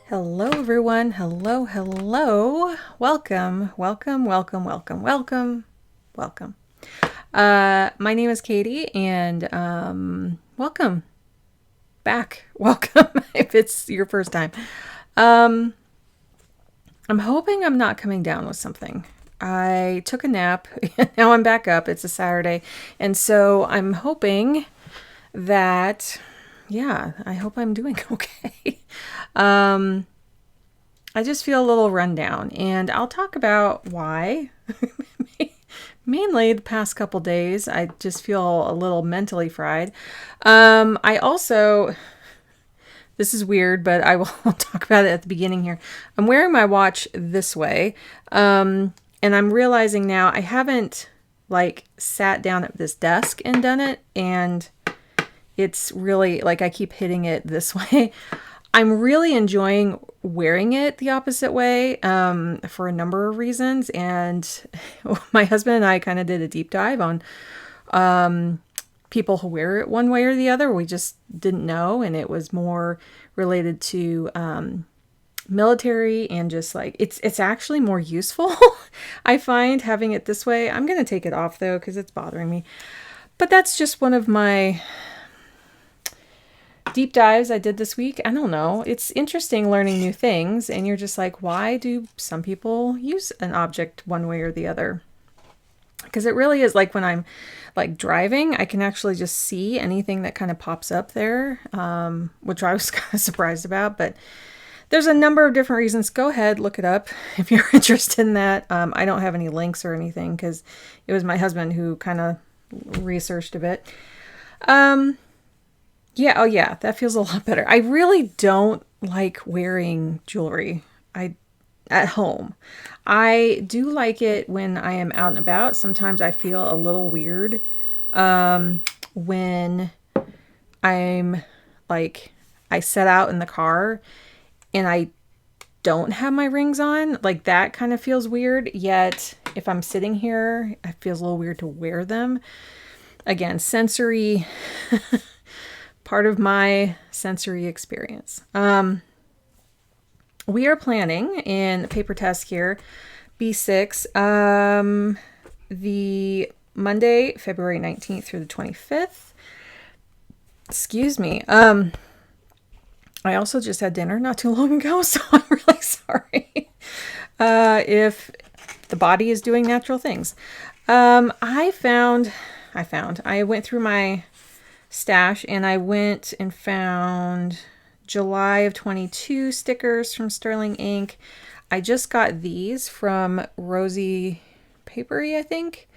Hello everyone. Hello. Welcome. My name is Katie and welcome back. Welcome if it's your first time. I'm hoping I'm not coming down with something. I took a nap. Now I'm back up. It's a Saturday. And so I'm hoping that, I hope I'm doing okay. I just feel a little rundown, and I'll talk about why. Mainly the past couple days, I just feel a little mentally fried. I also, this is weird, but I will talk about it at the beginning here. I'm wearing my watch this way, and I'm realizing now I haven't sat down at this desk and done it, and it's really I keep hitting it this way. I'm really enjoying wearing it the opposite way for a number of reasons. And my husband and I kind of did a deep dive on people who wear it one way or the other. We just didn't know. And it was more related to military and just it's actually more useful. I find having it this way. I'm going to take it off though because it's bothering me. But that's just one of my deep dives I did this week. I don't know. It's interesting learning new things, and you're just like, why do some people use an object one way or the other? Because it really is when I'm driving, I can actually just see anything that kind of pops up there, which I was kind of surprised about. But there's a number of different reasons. Go ahead, look it up if you're interested in that. I don't have any links or anything because it was my husband who kind of researched a bit. Yeah, that feels a lot better. I really don't like wearing jewelry at home. I do like it when I am out and about. Sometimes I feel a little weird when I'm I set out in the car and I don't have my rings on. That kind of feels weird. Yet if I'm sitting here, it feels a little weird to wear them. Again, sensory... part of my sensory experience. We are planning in Papertess here, B6, the Monday, February 19th through the 25th. Excuse me. I also just had dinner not too long ago, so I'm really sorry if the body is doing natural things. I went through my stash and I went and found July of 22 stickers from Sterling Ink. I just got these from Rosie Papery, I think,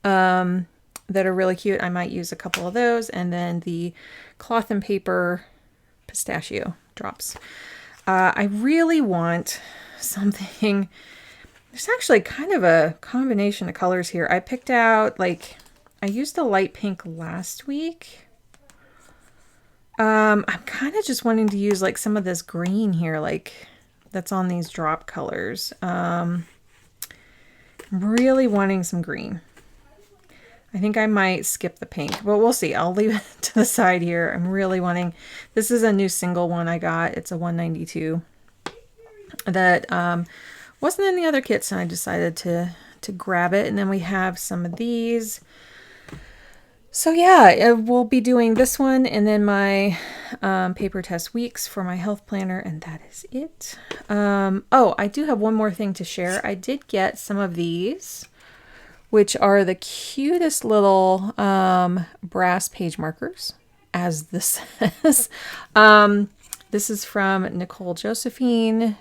that are really cute. I might use a couple of those, and then the cloth and paper pistachio drops. I really want something. There's actually kind of a combination of colors here. I picked out I used a light pink last week. I'm kind of just wanting to use some of this green here, that's on these drop colors. I'm really wanting some green. I think I might skip the pink, but we'll see. I'll leave it to the side here. I'm really wanting, this is a new single one I got. It's a 192 that wasn't in the other kits, and I decided to grab it. And then we have some of these. So yeah, we'll be doing this one and then my Papertess Weeks for my health planner, and that is it. Oh, I do have one more thing to share. I did get some of these, which are the cutest little brass page markers, as this says. This is from Nicole Josephine,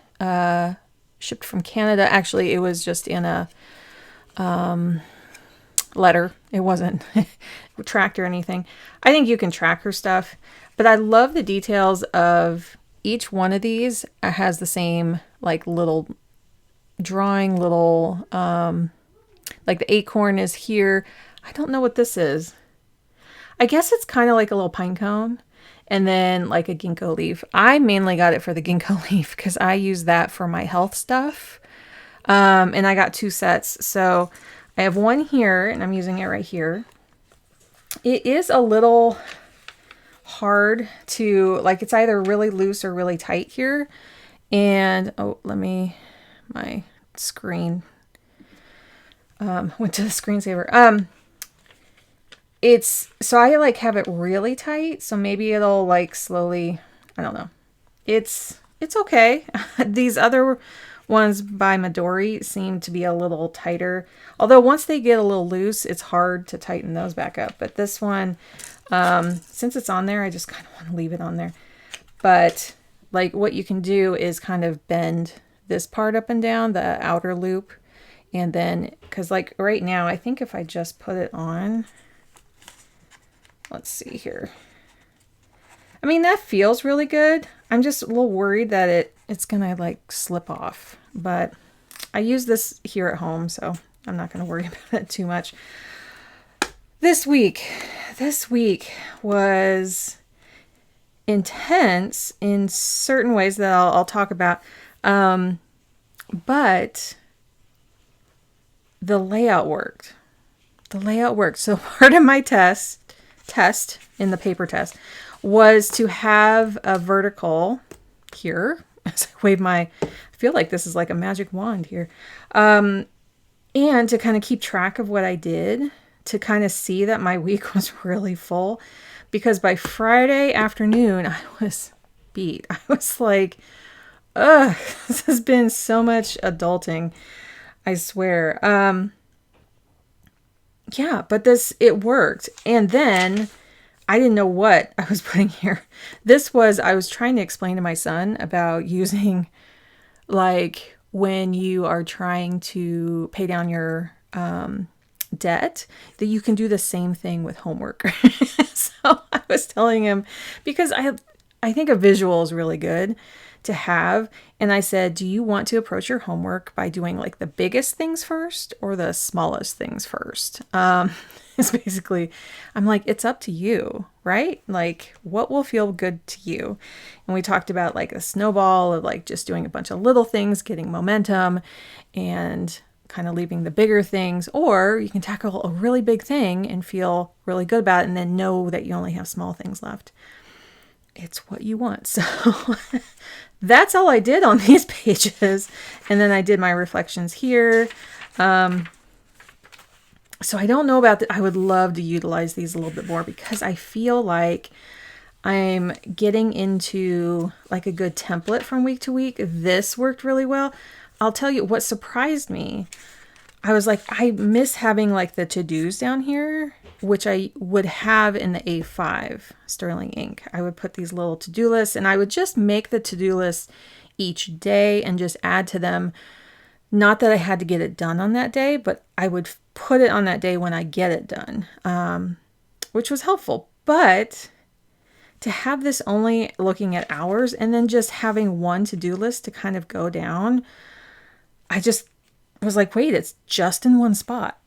shipped from Canada. Actually, it was just in a letter. It wasn't tracked or anything. I think you can track her stuff, but I love the details of each one of these. It has the same little drawing, little the acorn is here. I don't know what this is. I guess it's kind of like a little pine cone, and then a ginkgo leaf. I mainly got it for the ginkgo leaf because I use that for my health stuff. And I got 2 sets. So I have one here, and I'm using it right here. It is a little hard to, it's either really loose or really tight here. And, oh, my screen, went to the screensaver. So I like have it really tight. So maybe it'll like slowly, I don't know. It's okay. These other ones by Midori seem to be a little tighter. Although once they get a little loose, it's hard to tighten those back up. But this one, since it's on there, I just kind of want to leave it on there. But like what you can do is kind of bend this part up and down, the outer loop. And then, because like right now, I think if I just put it on, let's see here. I mean, that feels really good. I'm just a little worried that it's going to like slip off. But I use this here at home, so I'm not going to worry about it too much. This week was intense in certain ways that I'll talk about. But the layout worked. So part of my test in the paper test was to have a vertical here. As I wave I feel like this is like a magic wand here. And to kind of keep track of what I did, to kind of see that my week was really full. Because by Friday afternoon, I was beat. I was like, ugh, this has been so much adulting. I swear. Yeah, but it worked. And then I didn't know what I was putting here. I was trying to explain to my son about using, like, when you are trying to pay down your debt, that you can do the same thing with homework. So I was telling him, because I think a visual is really good to have. And I said, do you want to approach your homework by doing like the biggest things first or the smallest things first? It's basically, I'm like, it's up to you, right? Like what will feel good to you? And we talked about like a snowball of like just doing a bunch of little things, getting momentum and kind of leaving the bigger things, or you can tackle a really big thing and feel really good about it and then know that you only have small things left. It's what you want. So that's all I did on these pages. And then I did my reflections here. So I don't know about that. I would love to utilize these a little bit more because I feel like I'm getting into like a good template from week to week. This worked really well. I'll tell you what surprised me. I was like, I miss having like the to-dos down here, which I would have in the A5 Sterling ink. I would put these little to-do lists and I would just make the to-do list each day and just add to them. Not that I had to get it done on that day, but I would put it on that day when I get it done, which was helpful. But to have this only looking at hours and then just having one to-do list to kind of go down, I just was like, wait, it's just in one spot.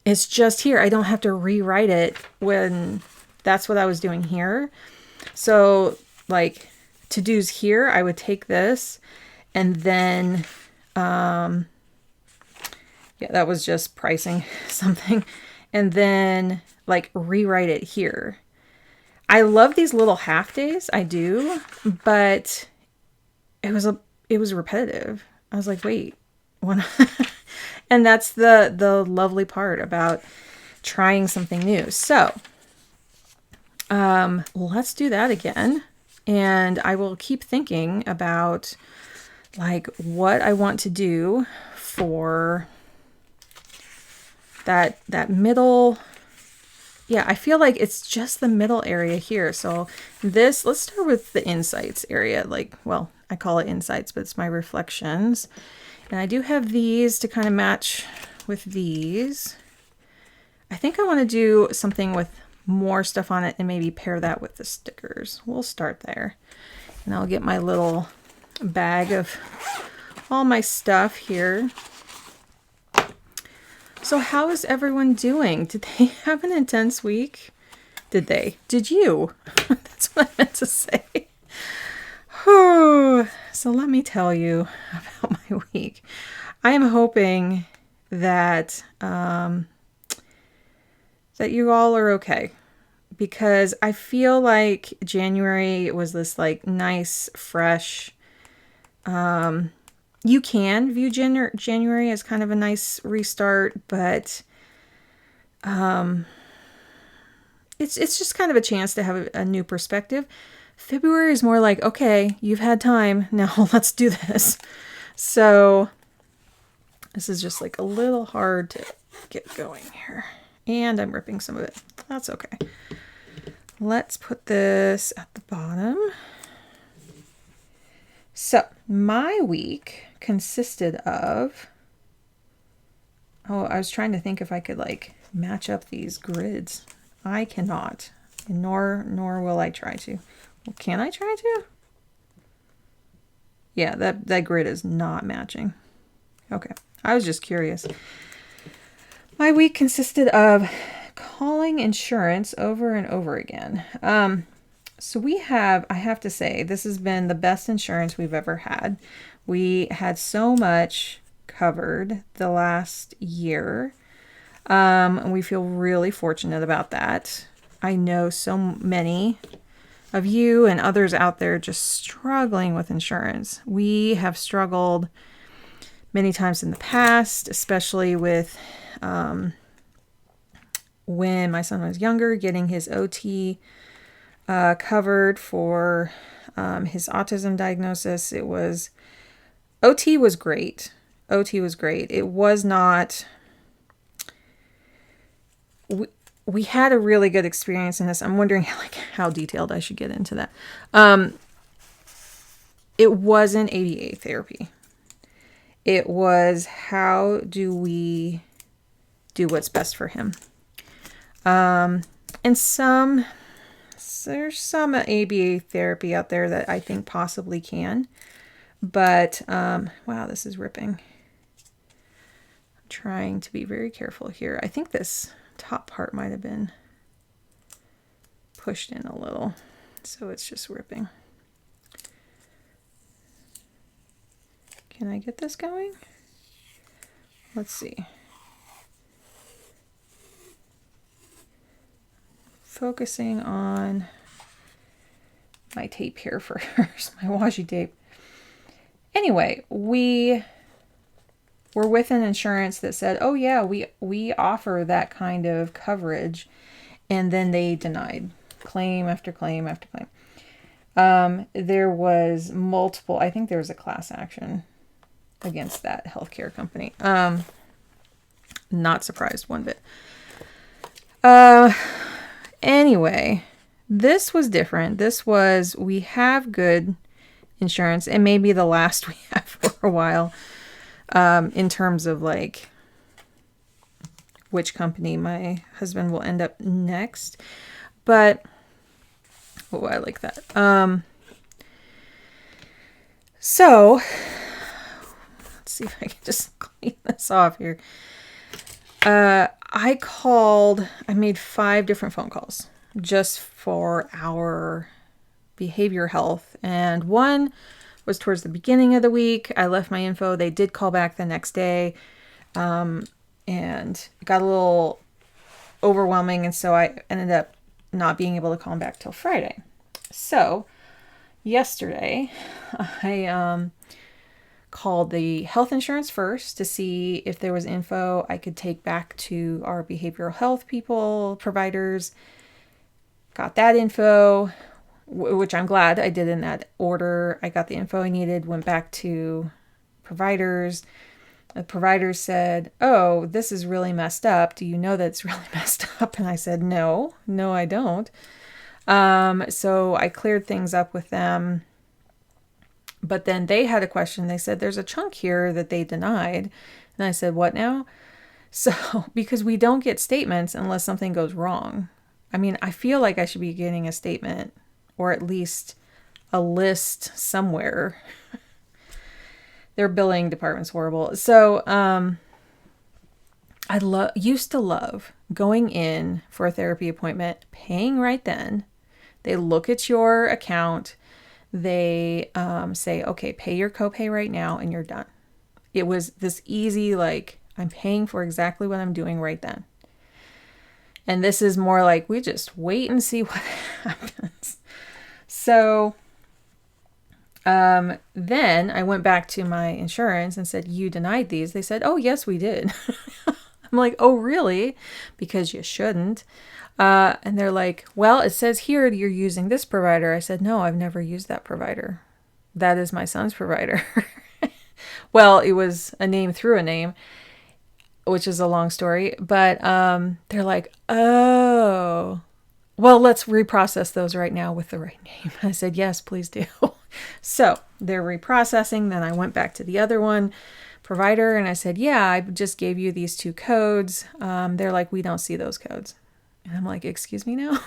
It's just here. I don't have to rewrite it when that's what I was doing here. So like to-dos here, I would take this and then, yeah, that was just pricing something. And then like rewrite it here. I love these little half days. I do, but it was repetitive. I was like, wait, when and that's the lovely part about trying something new. So let's do that again. And I will keep thinking about like what I want to do for that middle. Yeah, I feel like it's just the middle area here. So let's start with the insights area. Like, well, I call it insights, but it's my reflections. And I do have these to kind of match with these. I think I want to do something with more stuff on it and maybe pair that with the stickers. We'll start there. And I'll get my little bag of all my stuff here. So how is everyone doing? Did they have an intense week? Did they? Did you? That's what I meant to say. So let me tell you about my week. I am hoping that that you all are okay, because I feel like January was this like nice, fresh You can view January as kind of a nice restart, but it's just kind of a chance to have a new perspective. February is more like, okay, you've had time, now let's do this. So this is just like a little hard to get going here. And I'm ripping some of it. That's okay. Let's put this at the bottom. So my week consisted of, I was trying to think if I could like match up these grids. I cannot, nor will I try to. Well, can I try to? Yeah, that grid is not matching. Okay, I was just curious. My week consisted of calling insurance over and over again. So I have to say, this has been the best insurance we've ever had. We had so much covered the last year. And we feel really fortunate about that. I know so many of you and others out there just struggling with insurance. We have struggled many times in the past, especially with when my son was younger, getting his OT covered for his autism diagnosis. OT was great. OT was great. It was not... We had a really good experience in this. I'm wondering how detailed I should get into that. It wasn't ABA therapy. It was, how do we do what's best for him? And there's some ABA therapy out there that I think possibly can. But, wow, this is ripping. I'm trying to be very careful here. I think this top part might have been pushed in a little, so it's just ripping. Can I get this going? Let's see. Focusing on my tape here first, my washi tape. Anyway, we were with an insurance that said, oh yeah, we offer that kind of coverage, and then they denied claim after claim after claim. There was multiple, I think there was a class action against that healthcare company. Not surprised one bit. Anyway, this was different. We have good insurance, and maybe the last we have for a while. In terms of like which company my husband will end up next. But, oh, I like that. So, let's see if I can just clean this off here. I made 5 different phone calls just for our behavior health. And one was towards the beginning of the week. I left my info. They did call back the next day, and it got a little overwhelming, and so I ended up not being able to call them back till Friday. So yesterday, I called the health insurance first to see if there was info I could take back to our behavioral health providers. Got that info, which I'm glad I did in that order. I got the info I needed, went back to providers. The providers said, oh, this is really messed up. Do you know that it's really messed up? And I said, no, I don't. So I cleared things up with them. But then they had a question. They said, there's a chunk here that they denied. And I said, what now? So, because we don't get statements unless something goes wrong. I mean, I feel like I should be getting a statement, or at least a list somewhere. Their billing department's horrible. So I used to love going in for a therapy appointment, paying right then. They look at your account. They say, okay, pay your copay right now and you're done. It was this easy, like, I'm paying for exactly what I'm doing right then. And this is more like, we just wait and see what happens. So Then I went back to my insurance and said, you denied these. They said, oh, yes, we did. I'm like, oh, really? Because you shouldn't. And they're like, well, it says here you're using this provider. I said, no, I've never used that provider. That is my son's provider. Well, it was a name through a name, which is a long story. But they're like, oh, well, let's reprocess those right now with the right name. I said, yes, please do. So they're reprocessing. Then I went back to the other one provider and I said, yeah, I just gave you these 2 codes. They're like, we don't see those codes. And I'm like, excuse me now?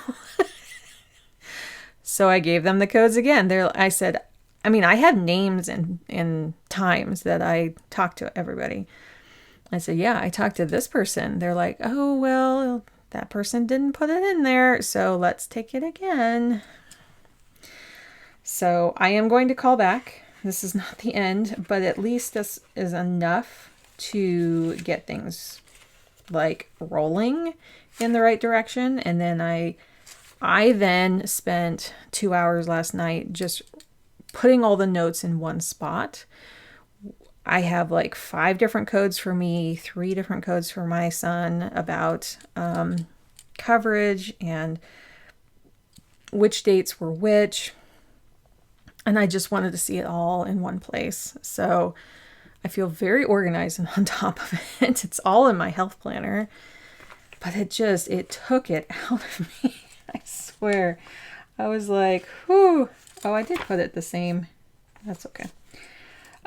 So I gave them the codes again. I said, I have names and times that I talk to everybody. I said, yeah, I talked to this person. They're like, oh, well, that person didn't put it in there, so let's take it again. So I am going to call back. This is not the end, but at least this is enough to get things like rolling in the right direction. And then I then spent 2 hours last night just putting all the notes in one spot. I have like 5 different codes for me, 3 different codes for my son about coverage and which dates were which. And I just wanted to see it all in one place. So I feel very organized and on top of it. It's all in my health planner, but it took it out of me. I swear. I was like, whew. Oh, I did put it the same. That's okay.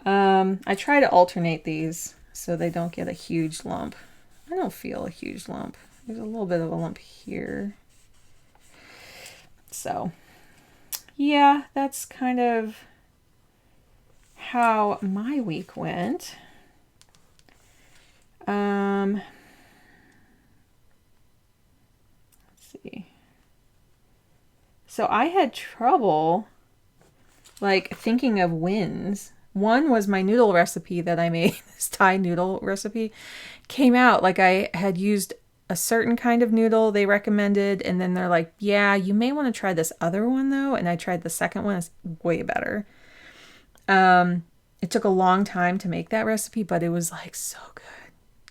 I try to alternate these so they don't get a huge lump. I don't feel a huge lump. There's a little bit of a lump here. So, yeah, that's kind of how my week went. Let's see. So I had trouble like thinking of wins. One was my noodle recipe that I made, this Thai noodle recipe, came out like I had used a certain kind of noodle they recommended, and then they're like, yeah, you may want to try this other one though, and I tried the second one. It's way better. It took a long time to make that recipe, but it was like so good.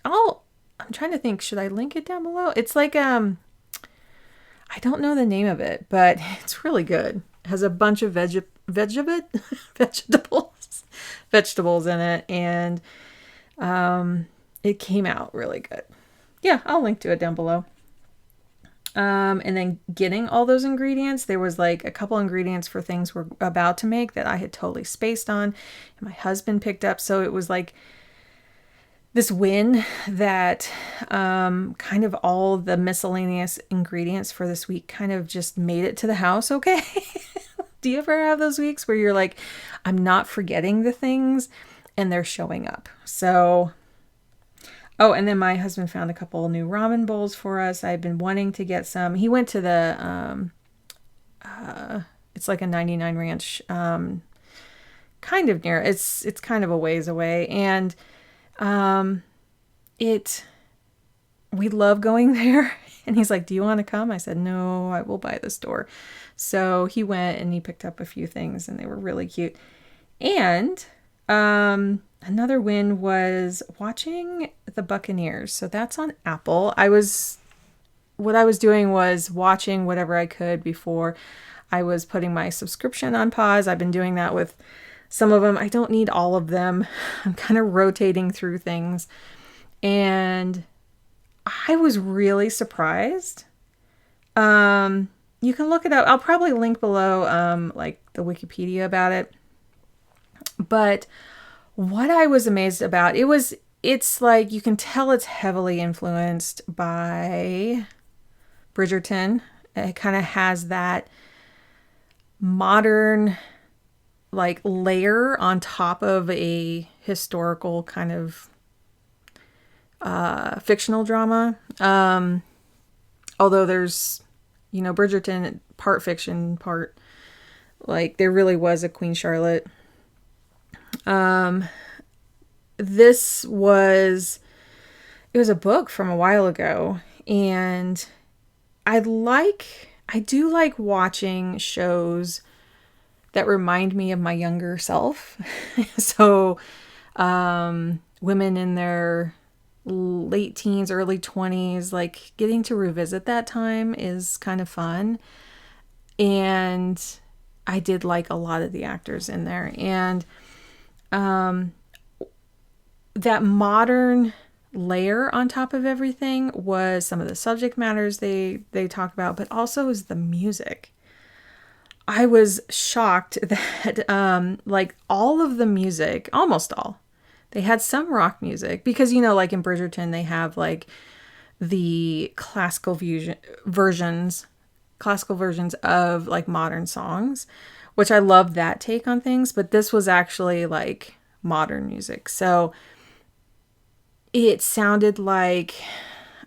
I'm trying to think, should I link it down below? It's like, I don't know the name of it, but it's really good. It has a bunch of vegetables in it, and it came out really good. Yeah, I'll link to it down below. And then getting all those ingredients, there was like a couple ingredients for things we're about to make that I had totally spaced on, and my husband picked up. So it was like this win that kind of all the miscellaneous ingredients for this week kind of just made it to the house okay. Do you ever have those weeks where you're like, I'm not forgetting the things and they're showing up? So, oh, and then my husband found a couple new ramen bowls for us. I've been wanting to get some. He went to the, it's like a 99 Ranch, kind of near, it's kind of a ways away. And we love going there. And he's like, do you want to come? I said, no, I will buy the store. So he went and he picked up a few things and they were really cute. And another win was watching the Buccaneers. So that's on Apple. What I was doing was watching whatever I could before I was putting my subscription on pause. I've been doing that with some of them. I don't need all of them. I'm kind of rotating through things. And I was really surprised. You can look it up. I'll probably link below, like the Wikipedia about it. But what I was amazed about, it's like, you can tell it's heavily influenced by Bridgerton. It kind of has that modern, like, layer on top of a historical kind of fictional drama. Although there's, Bridgerton, part fiction, part, like, there really was a Queen Charlotte. It was a book from a while ago, and I do like watching shows that remind me of my younger self. So, women in their late teens, early 20s, like getting to revisit that time is kind of fun. And I did like a lot of the actors in there. And that modern layer on top of everything was some of the subject matters they talk about, but also is the music. I was shocked that like all of the music, almost all, they had some rock music because, you know, like in Bridgerton, they have like the versions of like modern songs, which I love that take on things. But this was actually like modern music. So it sounded like,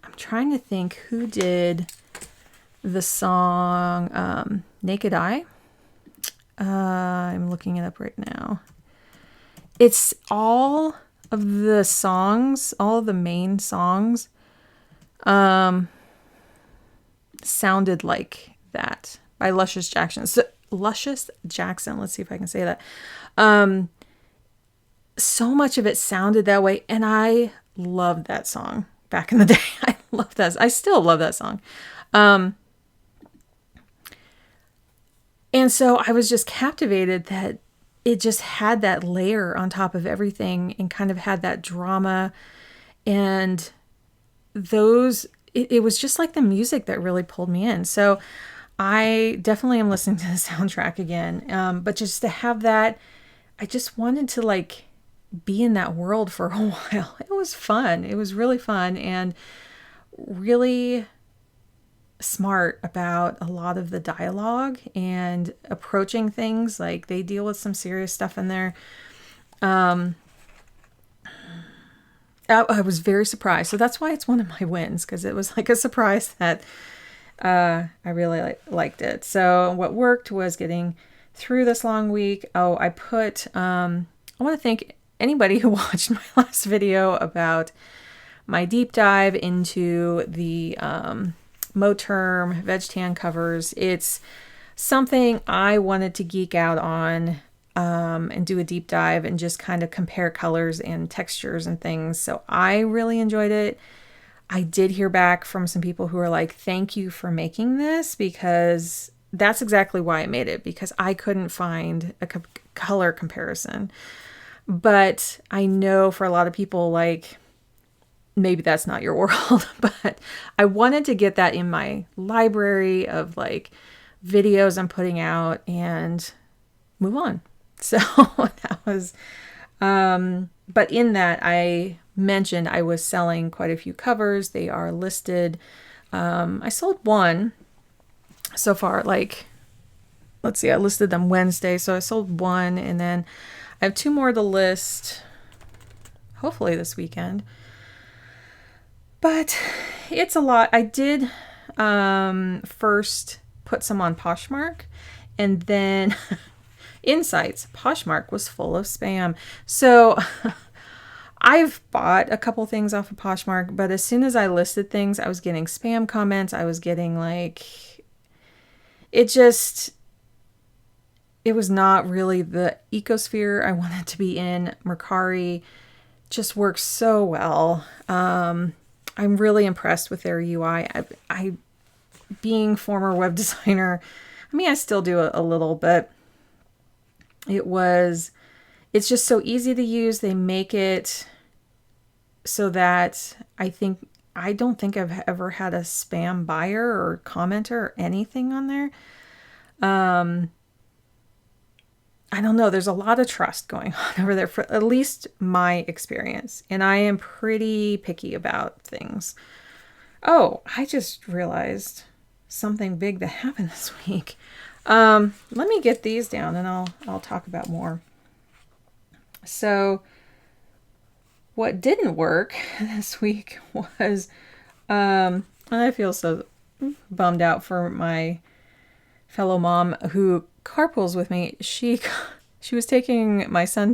I'm trying to think who did the song Naked Eye. I'm looking it up right now. It's all of the songs, all of the main songs sounded like that by Luscious Jackson. So, Luscious Jackson, let's see if I can say that. So much of it sounded that way, and I loved that song back in the day. I love that. I still love that song. And so I was just captivated that it just had that layer on top of everything and kind of had that drama. And it was just like the music that really pulled me in. So I definitely am listening to the soundtrack again. But just to have that, I just wanted to like be in that world for a while. It was fun. It was really fun and really smart about a lot of the dialogue and approaching things. Like they deal with some serious stuff in there. I was very surprised. So that's why it's one of my wins, because it was like a surprise that I really liked it. So what worked was getting through this long week. Oh, I want to thank anybody who watched my last video about my deep dive into the Moterm veg tan covers. It's something I wanted to geek out on and do a deep dive and just kind of compare colors and textures and things. So I really enjoyed it. I did hear back from some people who were like, thank you for making this, because that's exactly why I made it, because I couldn't find a color comparison. But I know for a lot of people, like, maybe that's not your world, but I wanted to get that in my library of like videos I'm putting out and move on. So that was, but in that I mentioned I was selling quite a few covers. They are listed. I sold one so far, like, let's see, I listed them Wednesday. So I sold one, and then I have two more to list, hopefully this weekend. But it's a lot. I did first put some on Poshmark, and then Insights. Poshmark was full of spam. So I've bought a couple things off of Poshmark, but as soon as I listed things, I was getting spam comments. I was getting like, it was not really the ecosphere I wanted to be in. Mercari just works so well. I'm really impressed with their UI. I being former web designer, I mean, I still do a little, but it's just so easy to use. They make it so that I don't think I've ever had a spam buyer or commenter or anything on there. I don't know. There's a lot of trust going on over there, for at least my experience. And I am pretty picky about things. Oh, I just realized something big that happened this week. Let me get these down and I'll talk about more. So what didn't work this week was, and I feel so bummed out for my fellow mom who carpools with me. She was taking my son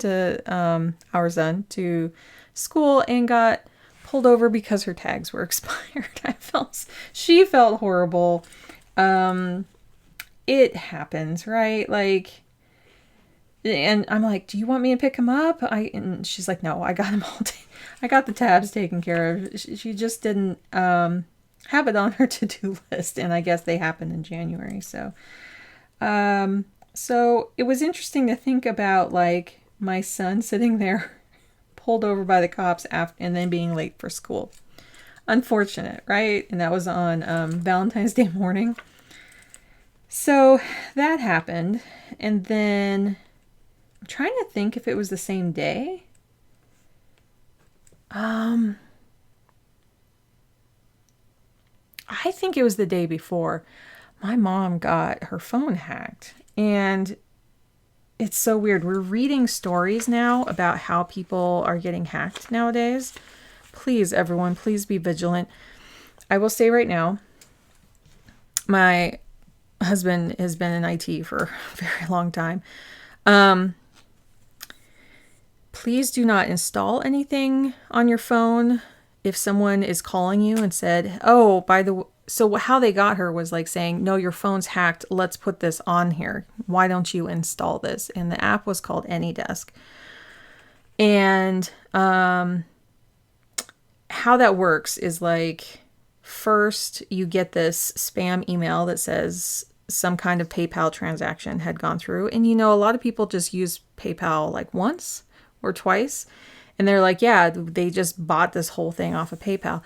our son to school and got pulled over because her tags were expired. She felt horrible. It happens, right? Like, And I'm like, do you want me to pick them up? And she's like, no, I got them all. I got the tabs taken care of. She just didn't have it on her to-do list. And I guess they happened in January. So it was interesting to think about, like, my son sitting there pulled over by the cops and then being late for school. Unfortunate, right? And that was on Valentine's Day morning. So that happened. And then I'm trying to think if it was the same day. I think it was the day before. My mom got her phone hacked. And it's so weird. We're reading stories now about how people are getting hacked nowadays. Please, everyone, please be vigilant. I will say right now, my husband has been in IT for a very long time. Please do not install anything on your phone if someone is calling you and said, oh, so how they got her was like saying, no, your phone's hacked. Let's put this on here. Why don't you install this? And the app was called AnyDesk. And how that works is like, first you get this spam email that says some kind of PayPal transaction had gone through. And a lot of people just use PayPal like once or twice. And they're like, yeah, they just bought this whole thing off of PayPal.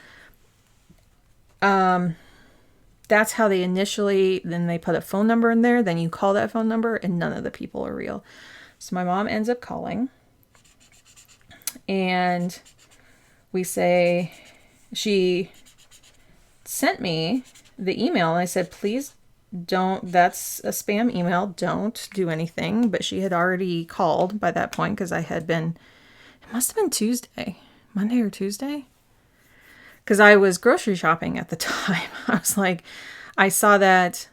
That's how they initially, then they put a phone number in there. Then you call that phone number and none of the people are real. So my mom ends up calling. And we say, she sent me the email. And I said, please don't, that's a spam email. Don't do anything. But she had already called by that point because I had been, it must have been Tuesday, Monday or Tuesday. Because I was grocery shopping at the time. I was like, I saw that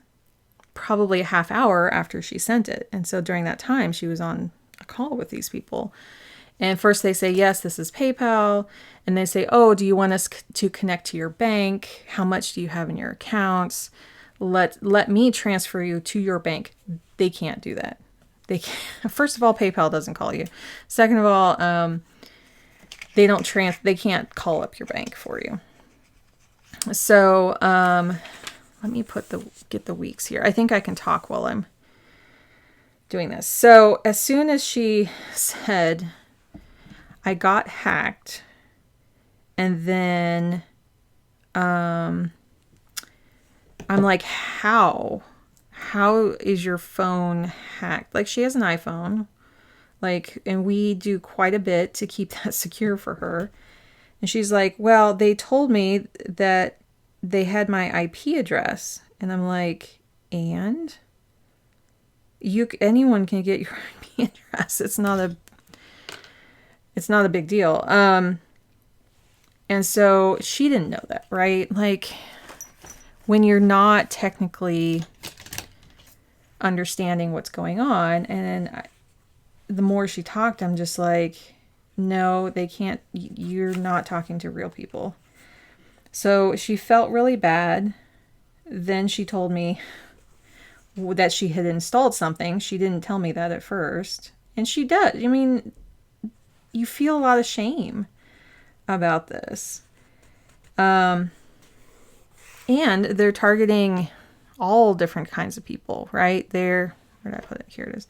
probably a half hour after she sent it. And so during that time, she was on a call with these people. And first they say, yes, this is PayPal. And they say, oh, do you want us to connect to your bank? How much do you have in your accounts? Let me transfer you to your bank. They can't do that. They can't. First of all, PayPal doesn't call you. Second of all, they can't call up your bank for you. So, let me get the weeks here. I think I can talk while I'm doing this. So as soon as she said, I got hacked, and then, I'm like, how is your phone hacked? Like, she has an iPhone. Like, and we do quite a bit to keep that secure for her. And she's like, well, they told me that they had my IP address. And I'm like, and? Anyone can get your IP address. It's not a big deal. And so she didn't know that, right? Like, when you're not technically understanding what's going on, and then the more she talked, I'm just like, no, they can't, you're not talking to real people. So she felt really bad. Then she told me that she had installed something. She didn't tell me that at first. And she does. I mean, you feel a lot of shame about this. And they're targeting all different kinds of people, right? Where did I put it? Here it is.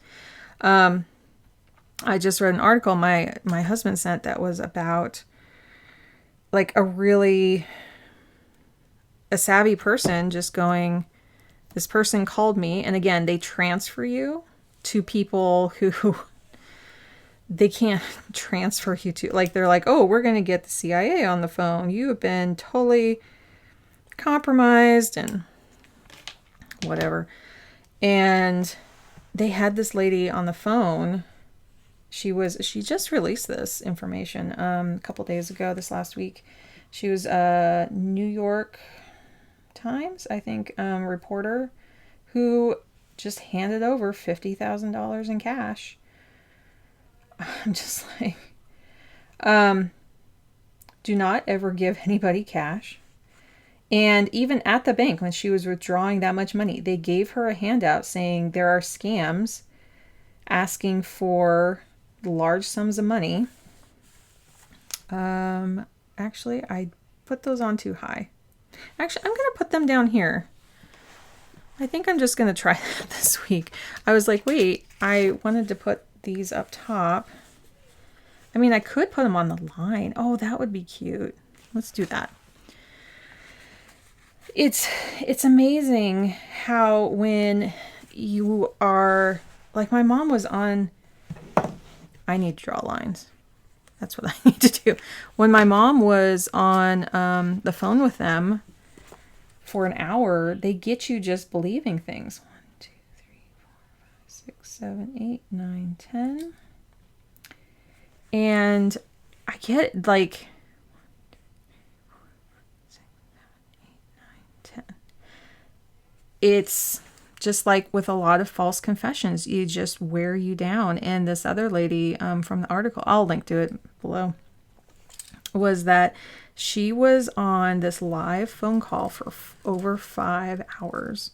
I just read an article my husband sent that was about like a savvy person just going, this person called me. And again, they transfer you to people who they can't transfer you to. Like, they're like, oh, we're going to get the CIA on the phone. You have been totally compromised and whatever. And they had this lady on the phone. She just released this information a couple days ago, this last week. She was a New York Times, I think, reporter who just handed over $50,000 in cash. I'm just like, do not ever give anybody cash. And even at the bank, when she was withdrawing that much money, they gave her a handout saying there are scams asking for large sums of money. Actually, I put those on too high. Actually, I'm going to put them down here. I think I'm just going to try that this week. I was like, wait, I wanted to put these up top. I mean, I could put them on the line. Oh, that would be cute. Let's do that. It's amazing how when you are, like my mom was on, I need to draw lines. That's what I need to do. When my mom was on the phone with them for an hour, they get you just believing things. 1, 2, 3, 4, 5, 6, 7, 8, 9, 10. And I get like 10. It's just like with a lot of false confessions, you just wear you down. And this other lady from the article, I'll link to it below, was that she was on this live phone call for over 5 hours.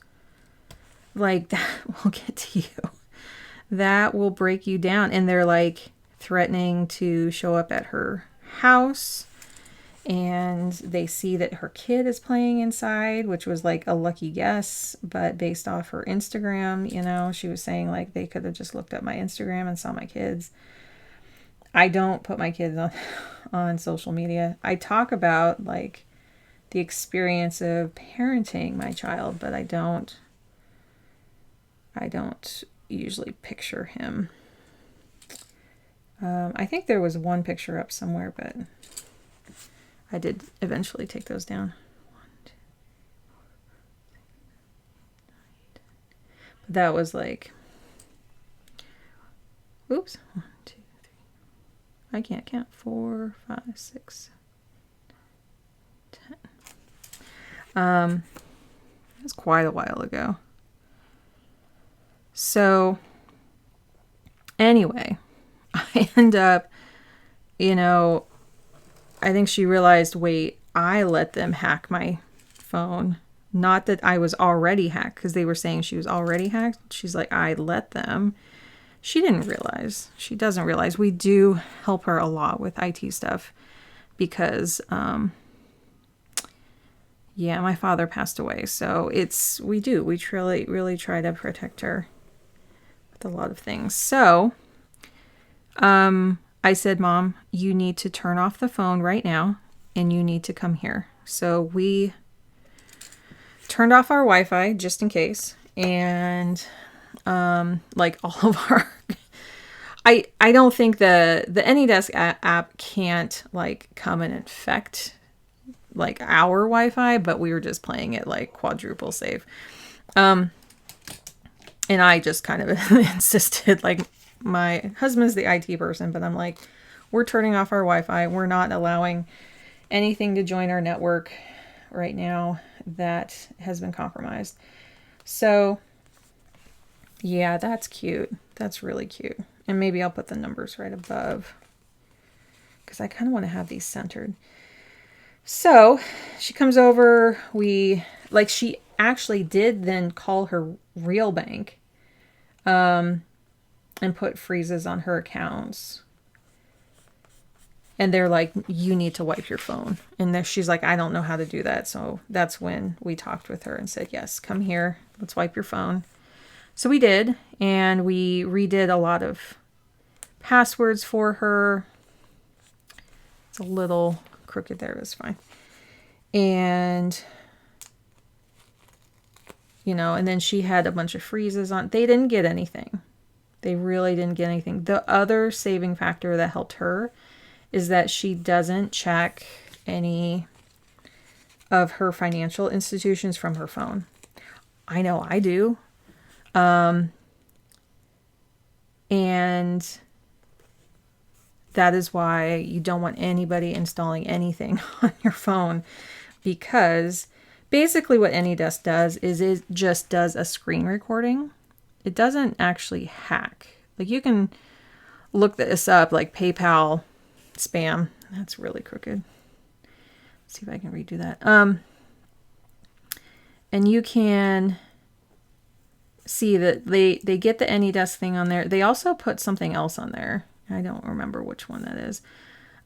Like, that will get to you. That will break you down. And they're like threatening to show up at her house. And they see that her kid is playing inside, which was like a lucky guess, but based off her Instagram, you know, she was saying like they could have just looked at my Instagram and saw my kids. I don't put my kids on social media. I talk about like the experience of parenting my child, but I don't usually picture him. I think there was one picture up somewhere, but I did eventually take those down. 1, 2, 4, 5, 6, 7, 8, 9, 10. But that was like, oops, 1, 2, 3. I can't count. 4, 5, 6, 7, 10. It was quite a while ago. So anyway, I end up, you know, I think she realized, wait, I let them hack my phone. Not that I was already hacked, because they were saying she was already hacked. She's like, I let them. She didn't realize. She doesn't realize. We do help her a lot with IT stuff because, yeah, my father passed away. So we truly, really try to protect her with a lot of things. So, I said, Mom, you need to turn off the phone right now and you need to come here. So we turned off our Wi-Fi just in case. And like all of our, I don't think the AnyDesk app can't like come and infect like our Wi-Fi, but we were just playing it like quadruple safe. And I just kind of insisted, like, my husband's the IT person, but I'm like, we're turning off our Wi-Fi. We're not allowing anything to join our network right now that has been compromised. So yeah, that's cute. That's really cute. And maybe I'll put the numbers right above because I kind of want to have these centered. So she comes over. She actually did then call her real bank and put freezes on her accounts. And they're like, you need to wipe your phone. And she's like, I don't know how to do that. So that's when we talked with her and said, yes, come here. Let's wipe your phone. So we did. And we redid a lot of passwords for her. It's a little crooked there. It was fine. And, you know, and then she had a bunch of freezes on. They didn't get anything. They really didn't get anything. The other saving factor that helped her is that she doesn't check any of her financial institutions from her phone. I know I do. And that is why you don't want anybody installing anything on your phone, because basically what AnyDesk does is it just does a screen recording. It doesn't actually hack. Like, you can look this up, like PayPal spam. That's really crooked. Let's see if I can redo that. And you can see that they get the AnyDesk thing on there. They also put something else on there. I don't remember which one that is.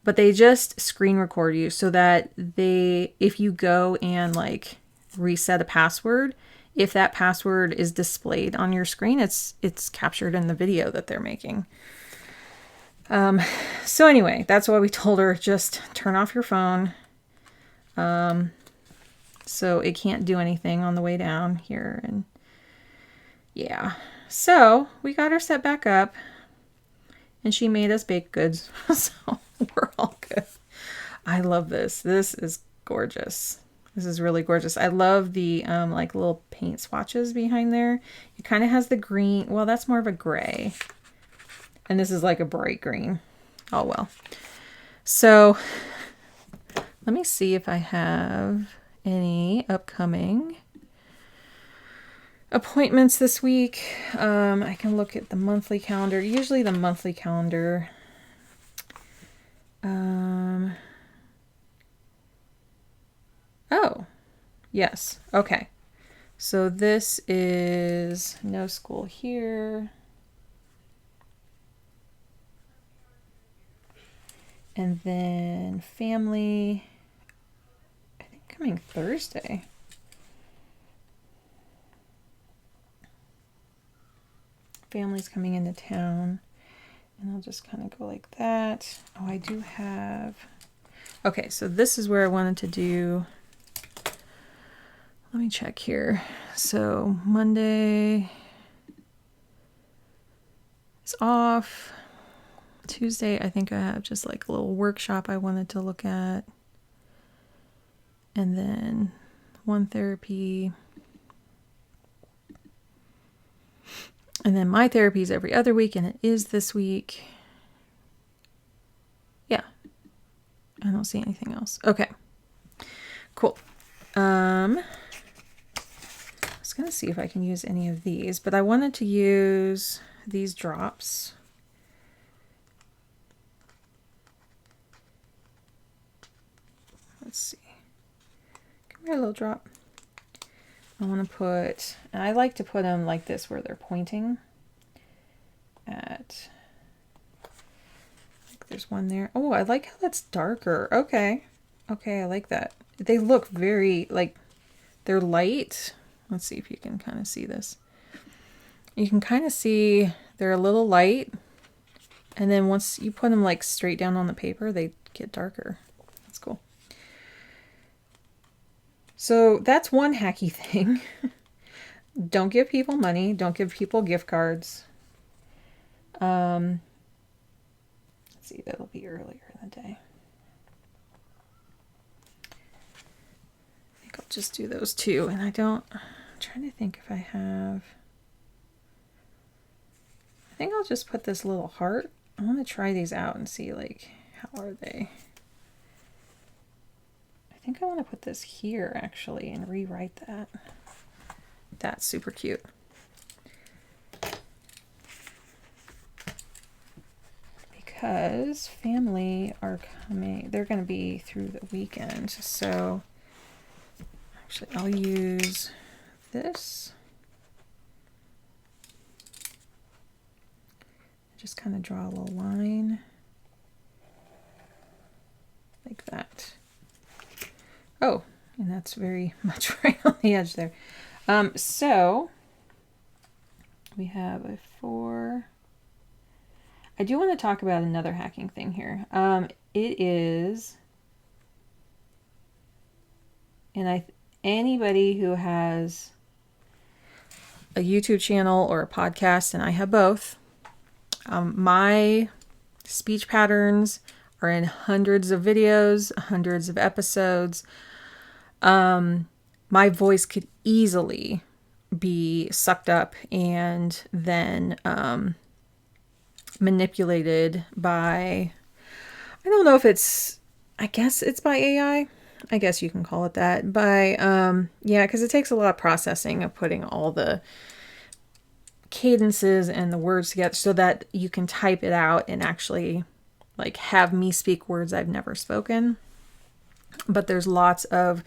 But they just screen record you so that if you go and like reset a password, if that password is displayed on your screen, it's captured in the video that they're making. So anyway, that's why we told her, just turn off your phone. So it can't do anything on the way down here. And yeah, so we got her set back up and she made us baked goods. So we're all good. I love this. This is gorgeous. This is really gorgeous. I love the like little paint swatches behind there. It kind of has the green. Well, that's more of a gray. And this is like a bright green. Oh, well. So let me see if I have any upcoming appointments this week. I can look at the monthly calendar. Usually the monthly calendar. Oh, yes. Okay. So this is no school here. And then family, I think coming Thursday. Family's coming into town. And I'll just kind of go like that. Oh, I do have... Okay, so this is where I wanted to do... Let me check here. So Monday is off. Tuesday, I think I have just like a little workshop I wanted to look at. And then one therapy. And then my therapy is every other week, and it is this week. Yeah. I don't see anything else. Okay. Cool. I was going to see if I can use any of these, but I wanted to use these drops. Let's see. Come here, little drop. I want to put, and I like to put them like this where they're pointing at, like there's one there. Oh, I like how that's darker. Okay. Okay, I like that. They look very, like, they're light. Let's see if you can kind of see this. You can kind of see they're a little light. And then once you put them like straight down on the paper, they get darker. That's cool. So that's one hacky thing. Don't give people money. Don't give people gift cards. Let's see, that'll be earlier in the day. I think I'll just do those two. And I'm trying to think if I have... I think I'll just put this little heart. I want to try these out and see, like, how are they? I think I want to put this here, actually, and rewrite that. That's super cute. Because family are coming. They're going to be through the weekend. So, actually, I'll use this. Just kind of draw a little line like that. Oh, and that's very much right on the edge there. So we have a 4. I do want to talk about another hacking thing here. It is, and anybody who has a YouTube channel or a podcast, and I have both, my speech patterns are in hundreds of videos, hundreds of episodes. My voice could easily be sucked up and then manipulated by, I don't know if it's, I guess it's by AI. I guess you can call it that. By, yeah, because it takes a lot of processing of putting all the cadences and the words together so that you can type it out and actually like have me speak words I've never spoken. But there's lots of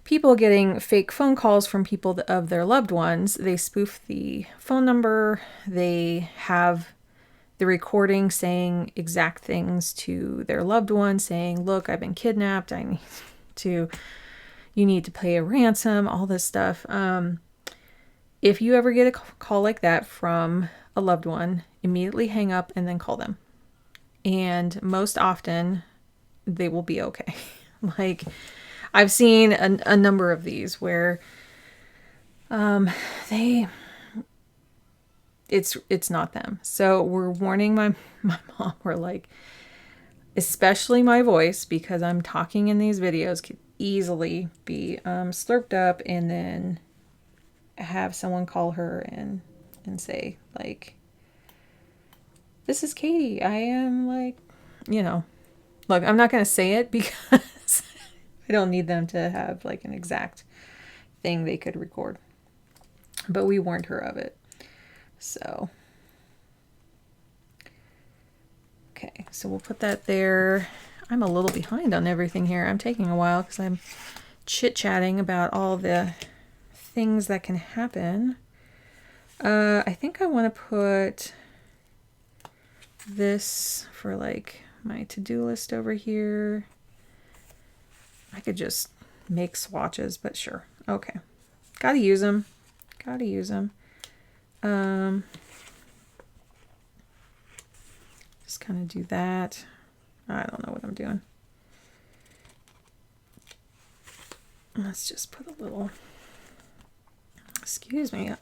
people getting fake phone calls from people of their loved ones. They spoof the phone number. They have the recording saying exact things to their loved one, saying, look, I've been kidnapped. You need to pay a ransom, all this stuff. If you ever get a call like that from a loved one, immediately hang up and then call them. And most often they will be okay. Like, I've seen a number of these where it's not them. So we're warning my mom. We're like, especially my voice, because I'm talking in these videos, could easily be slurped up, and then have someone call her and say, like, this is Katie. I am, like, look, I'm not going to say it because I don't need them to have like an exact thing they could record. But we warned her of it. So, okay, so we'll put that there. I'm a little behind on everything here. I'm taking a while because I'm chit-chatting about all the things that can happen. I think I want to put this for like my to-do list over here. I could just make swatches, but sure. Okay. Gotta use them. Gotta use them. Just kind of do that. I don't know what I'm doing. Let's just put a little, excuse me,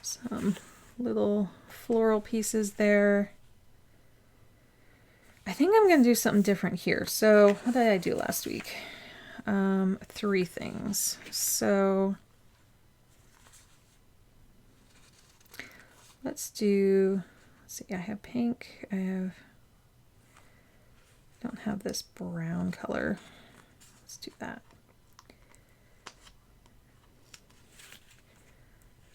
some little floral pieces there. I think I'm going to do something different here. So what did I do last week? 3 things. So let's see, I have pink. Don't have this brown color. Let's do that.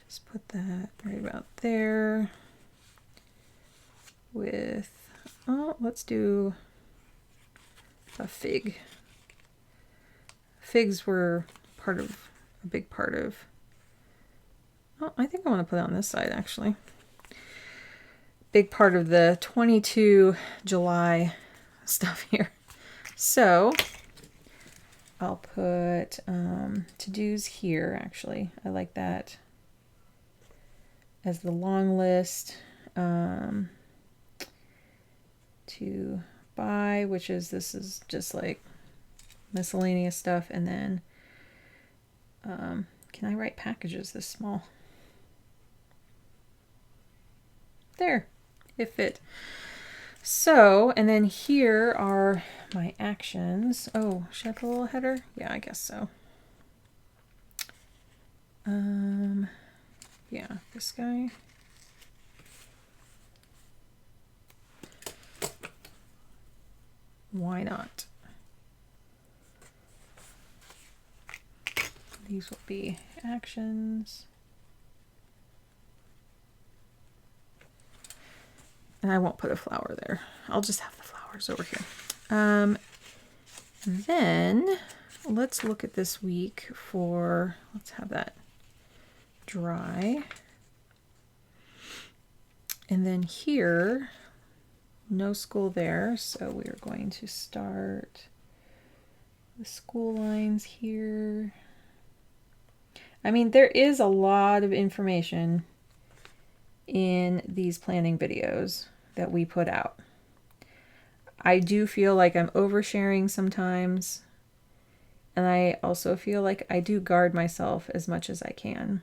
Just put that right about there with, let's do a fig. Figs were a big part of, I think I want to put it on this side actually. Big part of the 22 July stuff here. So I'll put to-dos here actually. I like that as the long list. To buy, this is just like miscellaneous stuff, and then can I write packages this small? There, it fit. So, and then here are my actions. Oh, should I put a little header? Yeah, I guess so. Yeah, this guy. Why not? These will be actions. And I won't put a flower there. I'll just have the flowers over here. Then let's look at this week for, let's have that dry. And then here, no school there, so we are going to start the school lines here. I mean, there is a lot of information in these planning videos that we put out. I do feel like I'm oversharing sometimes, and I also feel like I do guard myself as much as I can.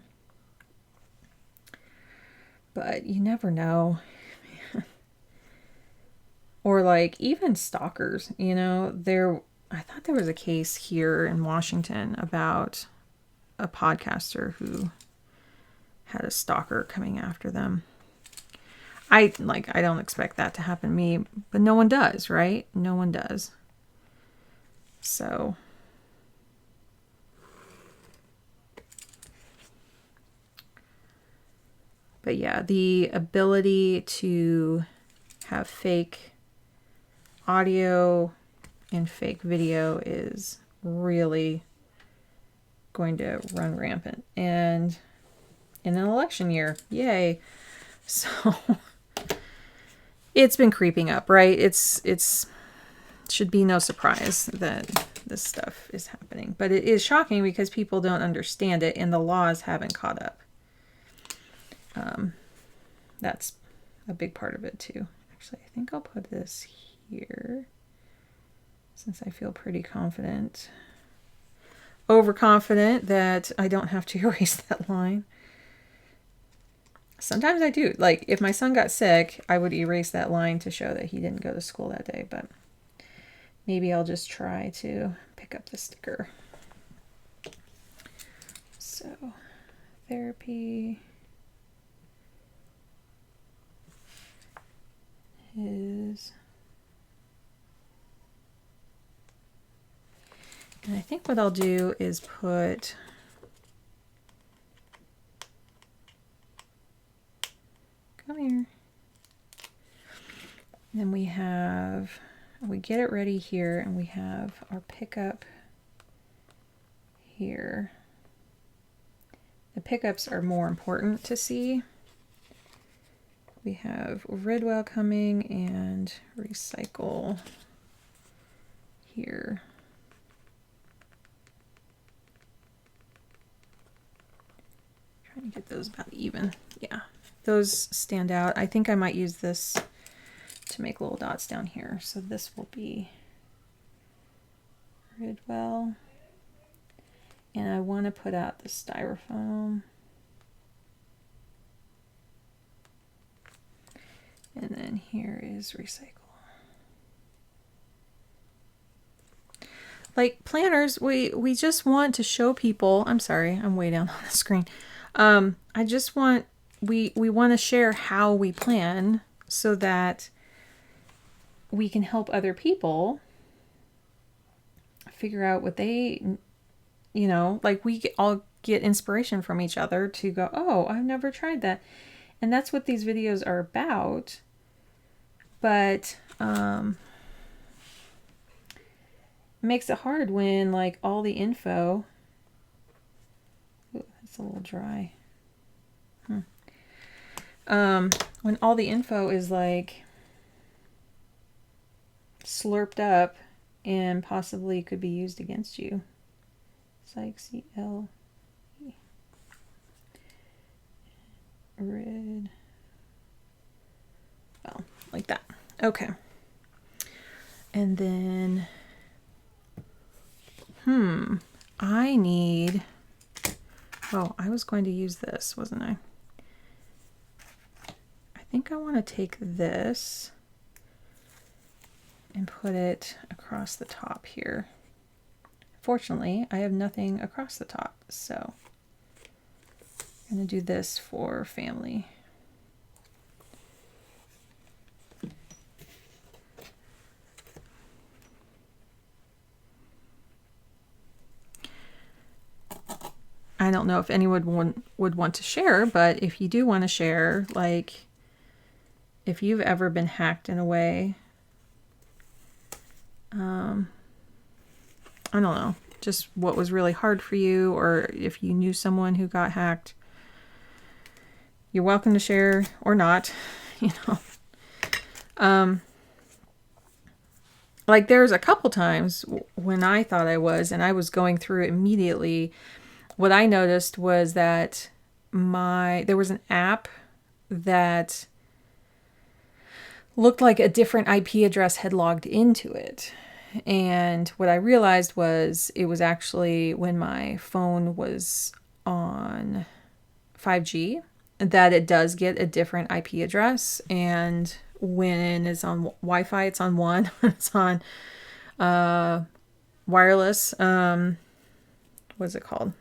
But you never know. Or like even stalkers, I thought there was a case here in Washington about a podcaster who had a stalker coming after them. I don't expect that to happen to me, but no one does, right? No one does. So but yeah, the ability to have fake audio and fake video is really going to run rampant. And in an election year, yay. So it's been creeping up, right? It's should be no surprise that this stuff is happening. But it is shocking because people don't understand it and the laws haven't caught up. That's a big part of it too. Actually, I think I'll put this here since I feel pretty confident. Overconfident that I don't have to erase that line. Sometimes I do. Like, if my son got sick, I would erase that line to show that he didn't go to school that day, but maybe I'll just try to pick up the sticker. So, therapy is... And I think what I'll do is put... Come here. Then we get it ready here, and we have our pickup here. The pickups are more important to see. We have Ridwell coming and recycle here. Trying to get those about even. Yeah. Those stand out. I think I might use this to make little dots down here. So this will be Ridwell. And I want to put out the styrofoam. And then here is recycle. Like planners, we just want to show people, I'm sorry, I'm way down on the screen. I just want, we want to share how we plan so that we can help other people figure out what they, you know, like we all get inspiration from each other to go, oh, I've never tried that. And that's what these videos are about. But it makes it hard when like all the info, ooh, it's a little dry. When all the info is like slurped up and possibly could be used against you. Psych CL red. Well, like that. Okay. And then I need, oh, I was going to use this, wasn't I? I think I want to take this and put it across the top here. Fortunately, I have nothing across the top, so I'm going to do this for family. I don't know if anyone would want to share, but if you do want to share, like if you've ever been hacked in a way, I don't know, just what was really hard for you, or if you knew someone who got hacked, you're welcome to share or not, you know. Like there's a couple times when I thought I was, and I was going through it immediately. What I noticed was that there was an app that looked like a different IP address had logged into it. And what I realized was it was actually when my phone was on 5G that it does get a different IP address. And when it's on Wi-Fi, it's on one. When it's on wireless, what's it called?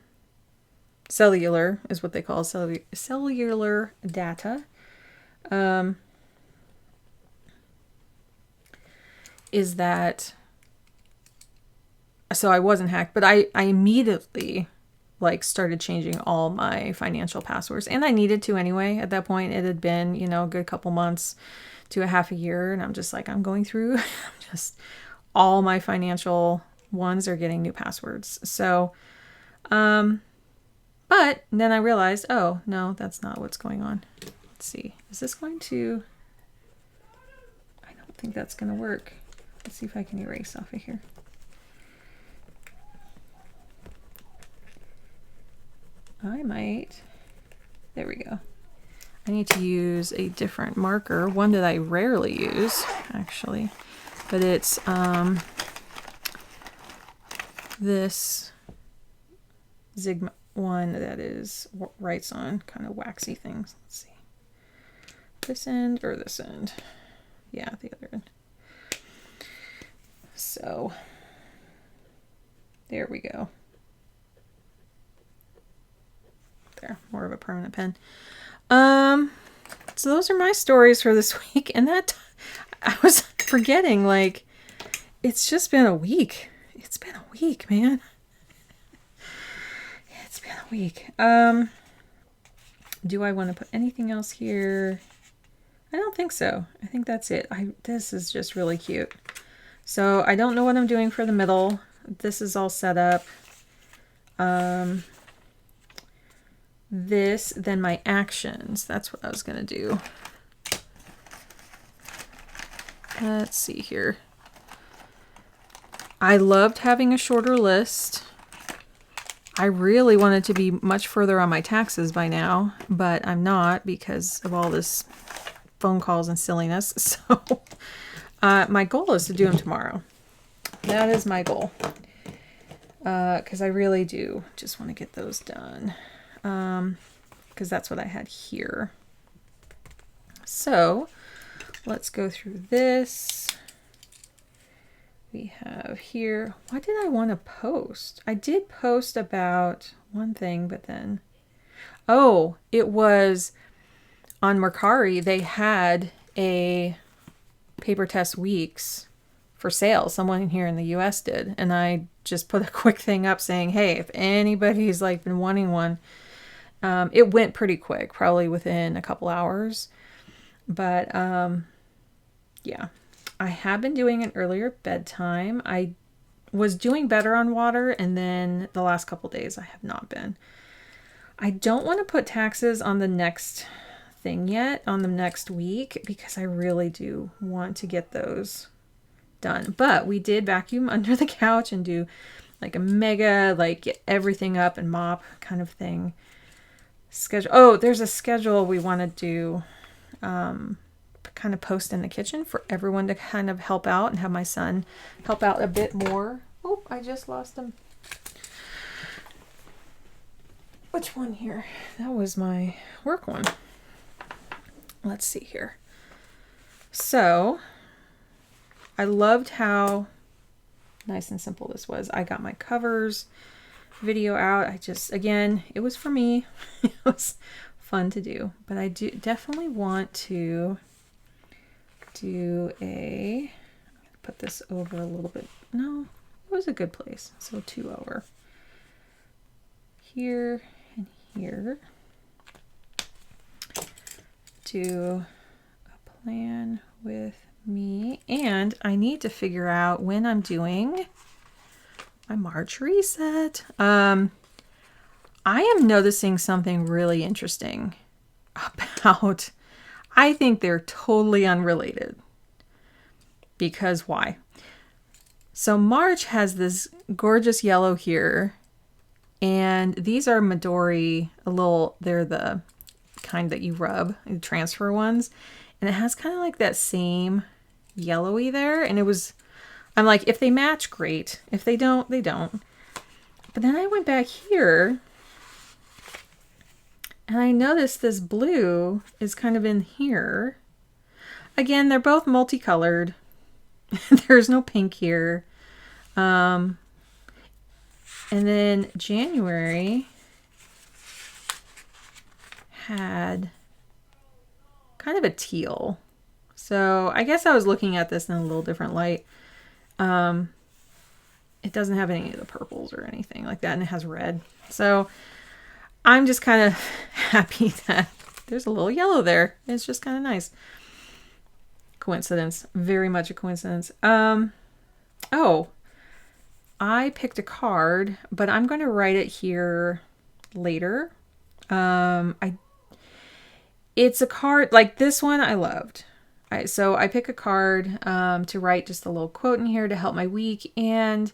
Cellular is what they call cellular data. Is that, so I wasn't hacked, but I immediately like started changing all my financial passwords, and I needed to anyway. At that point, it had been, you know, a good couple months to a half a year, and I'm just like, I'm going through just all my financial ones are getting new passwords. So, but then I realized, oh, no, that's not what's going on. Let's see. Is this going to... I don't think that's going to work. Let's see if I can erase off of here. I might... There we go. I need to use a different marker, one that I rarely use, actually. But it's this Sigma one that is writes on kind of waxy things. Let's see. This end or this end? Yeah, the other end. So there we go. There, more of a permanent pen. So those are my stories for this week. And that I was forgetting, like, it's just been a week. It's been a week, man. It's been a week. Do I want to put anything else here? I don't think so. I think that's it. This is just really cute. So I don't know what I'm doing for the middle. This is all set up. This, then my actions. That's what I was going to do. Let's see here. I loved having a shorter list. I really wanted to be much further on my taxes by now, but I'm not because of all this phone calls and silliness. So my goal is to do them tomorrow. That is my goal. Because I really do just want to get those done. Because that's what I had here. So let's go through this. We have here, what did I want to post? I did post about one thing, but then, oh, it was on Mercari. They had a Papertess Weeks for sale. Someone here in the US did. And I just put a quick thing up saying, hey, if anybody's like been wanting one, it went pretty quick, probably within a couple hours. But yeah, I have been doing an earlier bedtime. I was doing better on water, and then the last couple days I have not been. I don't want to put taxes on the next thing yet, on the next week, because I really do want to get those done. But we did vacuum under the couch and do like a mega, like get everything up and mop kind of thing. Schedule. Oh, there's a schedule we want to do, kind of post in the kitchen for everyone to kind of help out and have my son help out a bit more. Oh, I just lost him. Which one here? That was my work one. Let's see here. So I loved how nice and simple this was. I got my covers video out. I just, again, it was for me. It was fun to do, but I do definitely want to do a, put this over a little bit. No, it was a good place. So 2 over here and here. Do a plan with me, and I need to figure out when I'm doing my March reset. I am noticing something really interesting about, I think they're totally unrelated. Because why? So March has this gorgeous yellow here, and these are Midori, they're the kind that you rub, the transfer ones, and it has kind of like that same yellowy there, and I'm like, if they match, great. If they don't, they don't. But then I went back here and I noticed this blue is kind of in here. Again, they're both multicolored. There's no pink here. And then January had kind of a teal. So I guess I was looking at this in a little different light. It doesn't have any of the purples or anything like that, and it has red. So I'm just kind of happy that there's a little yellow there. It's just kind of nice. Coincidence. Very much a coincidence. Oh, I picked a card, but I'm going to write it here later. It's a card like this one I loved. So I pick a card to write just a little quote in here to help my week. And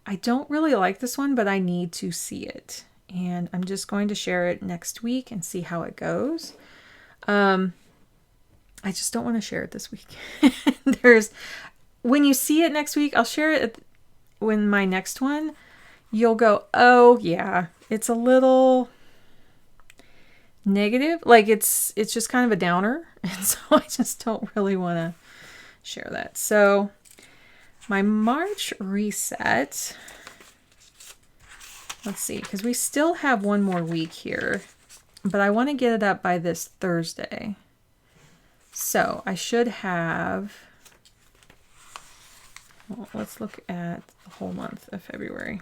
I don't really like this one, but I need to see it. And I'm just going to share it next week and see how it goes. I just don't want to share it this week. When you see it next week, I'll share it when my next one. You'll go, oh yeah, it's a little negative. Like it's just kind of a downer. And so I just don't really want to share that. So my March reset, let's see, because we still have one more week here, but I want to get it up by this Thursday. So I should have, well, let's look at the whole month of February.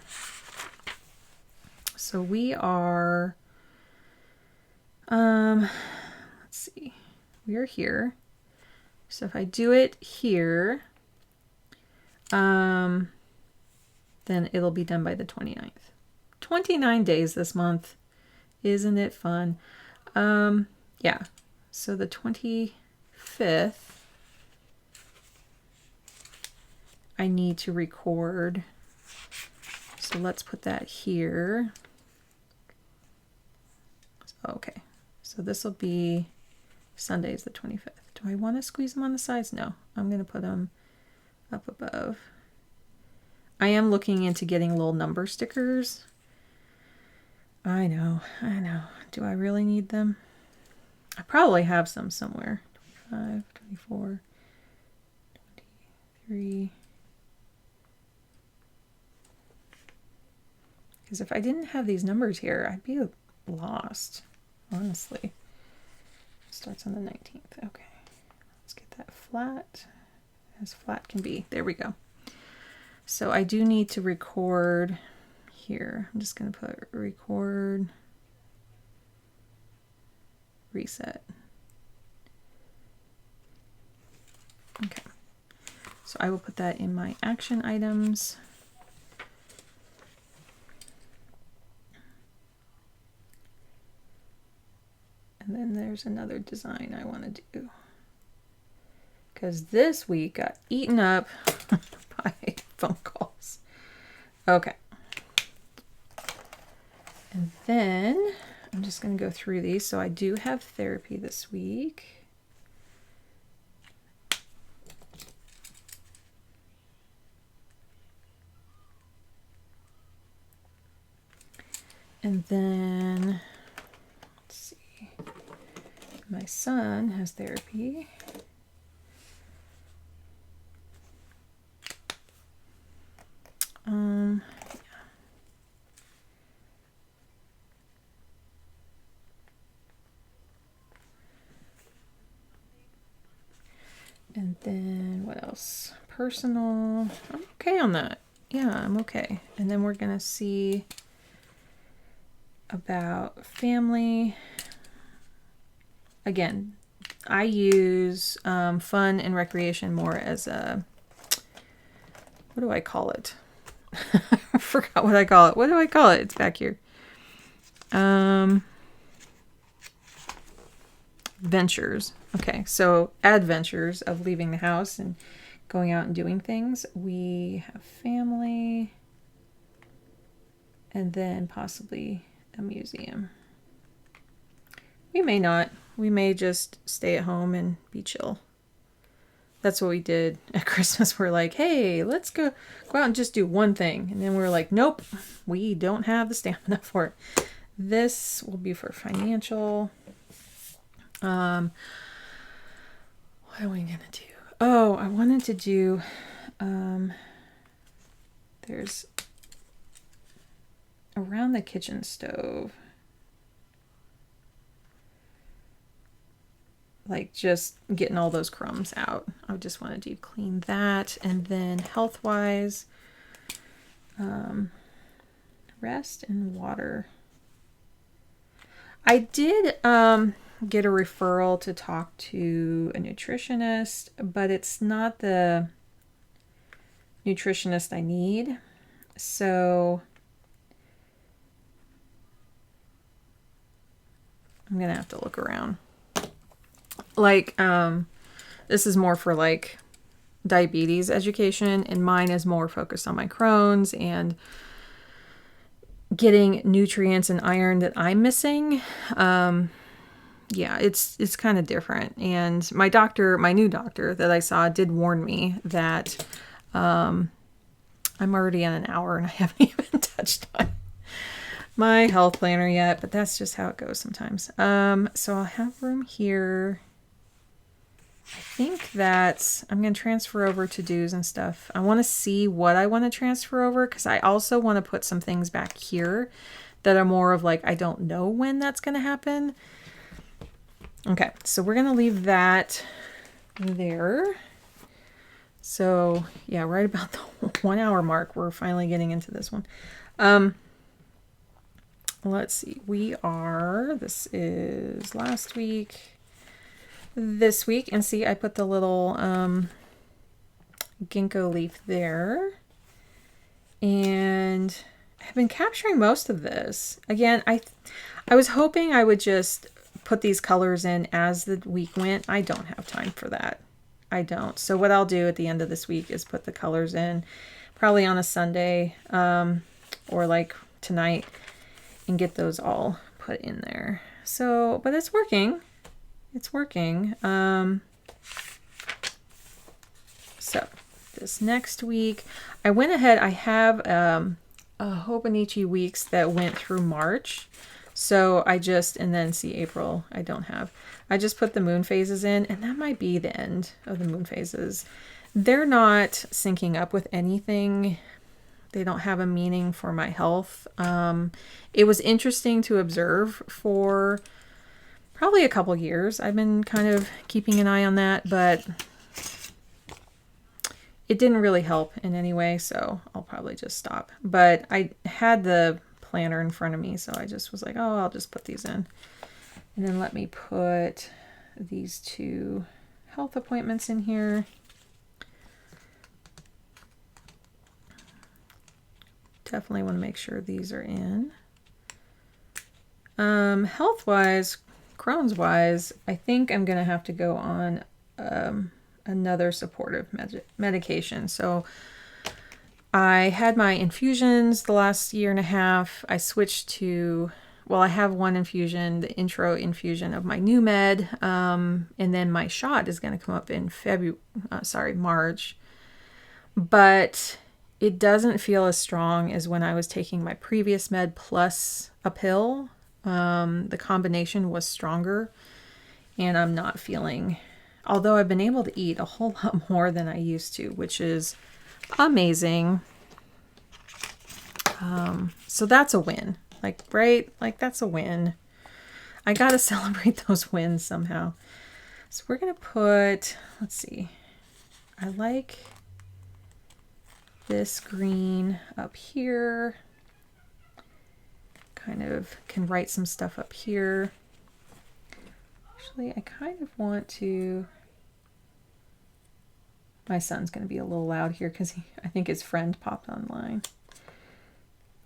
So we are, let's see, we are here. So if I do it here, then it'll be done by the 29th. 29 days this month. Isn't it fun? Yeah. So the 25th, I need to record. So let's put that here. Okay. So this will be Sunday's the 25th. Do I want to squeeze them on the sides? No. I'm going to put them up above. I am looking into getting little number stickers. I know. Do I really need them? I probably have some somewhere. 25, 24, 23. Because if I didn't have these numbers here, I'd be lost, honestly. It starts on the 19th. Okay. Let's get that flat. As flat can be. There we go. So I do need to record here. I'm just going to put record reset. Okay. So I will put that in my action items. And then there's another design I want to do. Because this week got eaten up by phone calls. Okay. And then I'm just going to go through these. So I do have therapy this week. And then, let's see, my son has therapy. Yeah. And then what else? Personal. I'm okay on that. Yeah, I'm okay. And then we're going to see about family. Again, I use fun and recreation more as a, what do I call it? I forgot what I call it. What do I call it? It's back here. Ventures. Okay, so adventures of leaving the house and going out and doing things. We have family and then possibly a museum. We may not. We may just stay at home and be chill. That's what we did at Christmas. We're like, hey, let's go out and just do one thing. And then we're like, nope, we don't have the stamina for it. This will be for financial. What are we going to do? Oh, I wanted to do, there's around the kitchen stove. Like just getting all those crumbs out. I just want to do clean that. And then health-wise, rest and water. I did get a referral to talk to a nutritionist, but it's not the nutritionist I need. So I'm gonna have to look around. Like, this is more for like diabetes education, and mine is more focused on my Crohn's and getting nutrients and iron that I'm missing. Yeah, it's kind of different. And my new doctor that I saw did warn me that I'm already in an hour and I haven't even touched my health planner yet, but that's just how it goes sometimes. So I'll have room here. I think that I'm going to transfer over to-dos and stuff. I want to see what I want to transfer over, because I also want to put some things back here that are more of like, I don't know when that's going to happen. Okay, so we're going to leave that there. So yeah, right about the 1 hour mark, we're finally getting into this one. Let's see, this is last week, this week, and see, I put the little ginkgo leaf there, and I've been capturing most of this. Again, I was hoping I would just put these colors in as the week went. I don't have time for that. I don't. So what I'll do at the end of this week is put the colors in, probably on a Sunday, or like tonight, and get those all put in there. So, but it's working. It's working. So this next week, I went ahead. I have a Hobonichi Weeks that went through March. So and then see April, I don't have. I just put the moon phases in, and that might be the end of the moon phases. They're not syncing up with anything. They don't have a meaning for my health. It was interesting to observe for probably a couple years. I've been kind of keeping an eye on that, but it didn't really help in any way, so I'll probably just stop. But I had the planner in front of me, so I just was like, oh, I'll just put these in. And then let me put these 2 health appointments in here. Definitely want to make sure these are in. Health-wise, Crohn's-wise, I think I'm going to have to go on another supportive medication. So I had my infusions the last year and a half. I switched to, well, I have one infusion, the intro infusion of my new med, and then my shot is going to come up in March. But it doesn't feel as strong as when I was taking my previous med plus a pill. The combination was stronger, and I'm not feeling, although I've been able to eat a whole lot more than I used to, which is amazing. So that's a win. Like, right? Like, that's a win. I gotta celebrate those wins somehow. So we're gonna put, let's see, I like this green up here. Kind of can write some stuff up here. Actually, I kind of want to, my son's going to be a little loud here because I think his friend popped online.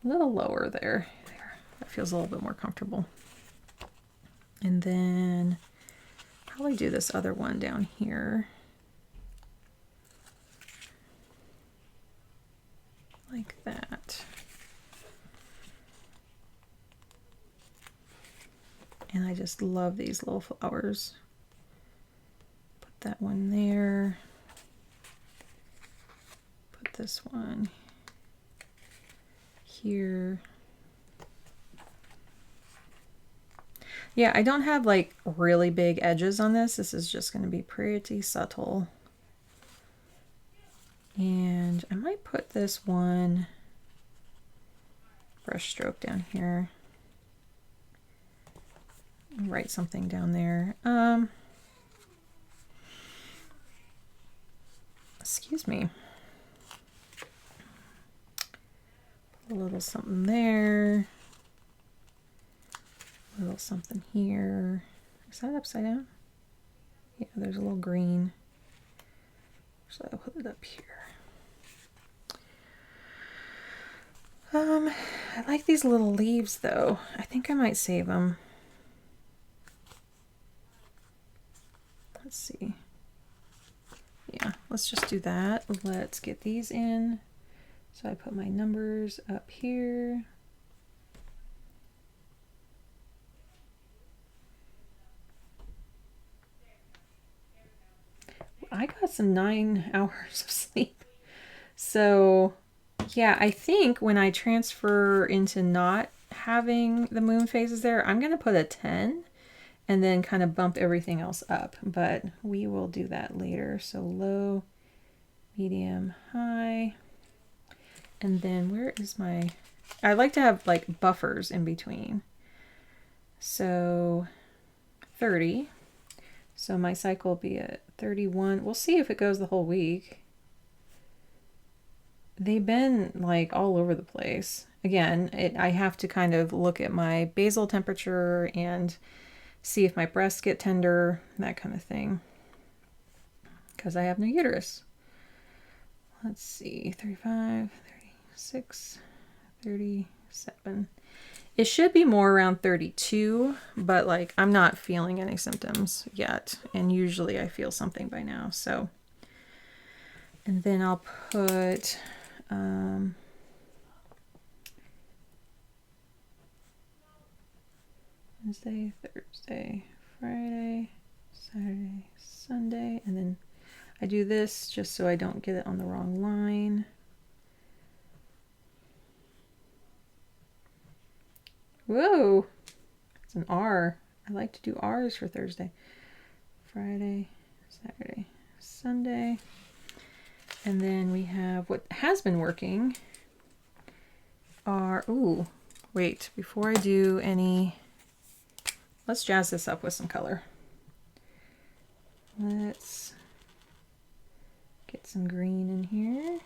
A little lower there. That feels a little bit more comfortable. And then probably do this other one down here. Like that. And I just love these little flowers. Put that one there. Put this one here. Yeah, I don't have like really big edges on this. This is just going to be pretty subtle. And I might put this one brush stroke down here. Write something down there. Excuse me. Put a little something there. A little something here. Is that upside down? Yeah, there's a little green. So I'll put it up here. I like these little leaves though. I think I might save them. Let's see. Yeah, let's just do that. Let's get these in. So I put my numbers up here. I got some 9 hours of sleep. So yeah, I think when I transfer into not having the moon phases there, I'm going to put a 10 and then kind of bump everything else up. But we will do that later. So low, medium, high. And then where is my... I like to have like buffers in between. So 30. So my cycle will be at 31. We'll see if it goes the whole week. They've been like all over the place. Again, I have to kind of look at my basal temperature and see if my breasts get tender, that kind of thing. Because I have no uterus. Let's see, 35, 36, 37. It should be more around 32, but like I'm not feeling any symptoms yet. And usually I feel something by now. So, and then I'll put, Wednesday, Thursday, Friday, Saturday, Sunday, and then I do this just so I don't get it on the wrong line. Whoa, it's an R. I like to do R's for Thursday. Friday, Saturday, Sunday. And then we have what has been working are, ooh, wait, before I do any, let's jazz this up with some color. Let's get some green in here.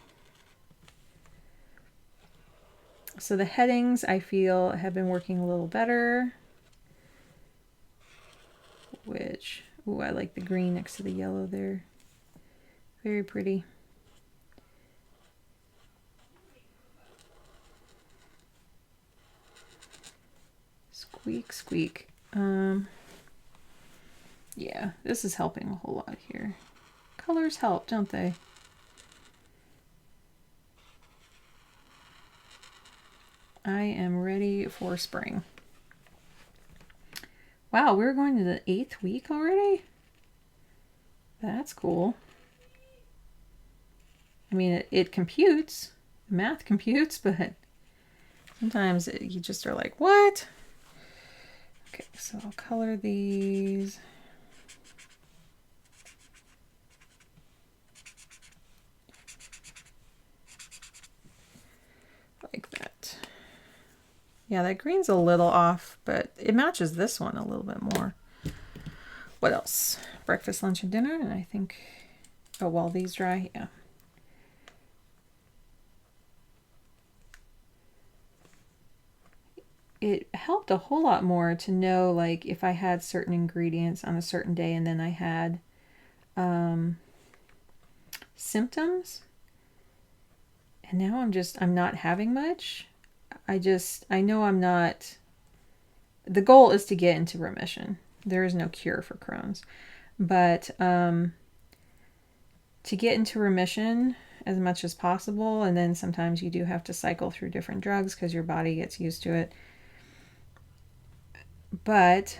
So the headings I feel have been working a little better, which, ooh, I like the green next to the yellow there. Very pretty. Squeak, squeak. Yeah, this is helping a whole lot here. Colors help, don't they? I am ready for spring. Wow, we're going to the 8th week already? That's cool. I mean, it computes. Math computes, but sometimes you just are like, what? Okay, so I'll color these. Like that. Yeah, that green's a little off, but it matches this one a little bit more. What else? Breakfast, lunch, and dinner, and I think, oh, while these dry, yeah. It helped a whole lot more to know, like, if I had certain ingredients on a certain day and then I had symptoms, and now I'm not having much. I know I'm not, the goal is to get into remission. There is no cure for Crohn's, but to get into remission as much as possible, and then sometimes you do have to cycle through different drugs because your body gets used to it. But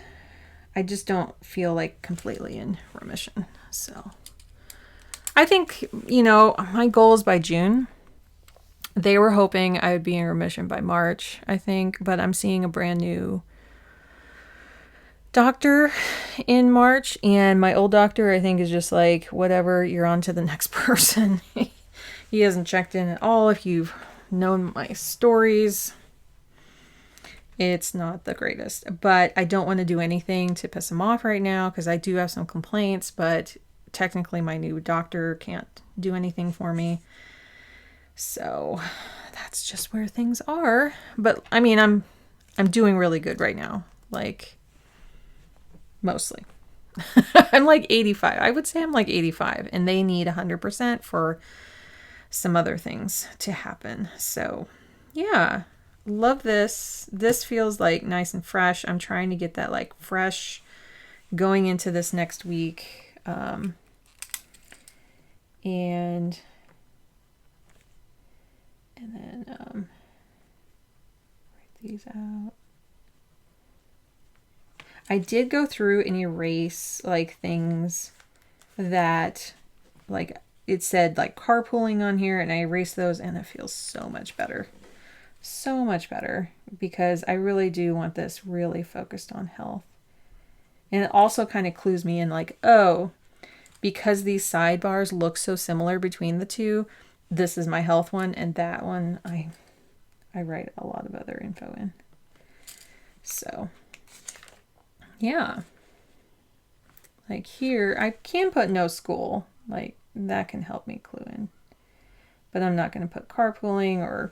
I just don't feel like completely in remission. So I think, you know, my goal is by June. They were hoping I would be in remission by March, I think, but I'm seeing a brand new doctor in March, and my old doctor, I think, is just like, whatever, you're on to the next person. He hasn't checked in at all. If you've known my stories, it's not the greatest, but I don't want to do anything to piss him off right now because I do have some complaints, but technically my new doctor can't do anything for me. So that's just where things are. But I mean, I'm doing really good right now. Like, mostly. I'm like 85. I would say I'm like 85, and they need 100% for some other things to happen. So yeah, love this. This feels like nice and fresh. I'm trying to get that like fresh going into this next week. And then write these out. I did go through and erase like things that like it said like carpooling on here, and I erased those, and it feels so much better. So much better, because I really do want this really focused on health. And it also kind of clues me in like, oh, because these sidebars look so similar between the two, this is my health one, and that one I write a lot of other info in. So yeah, like here I can put no school, like that can help me clue in, but I'm not going to put carpooling or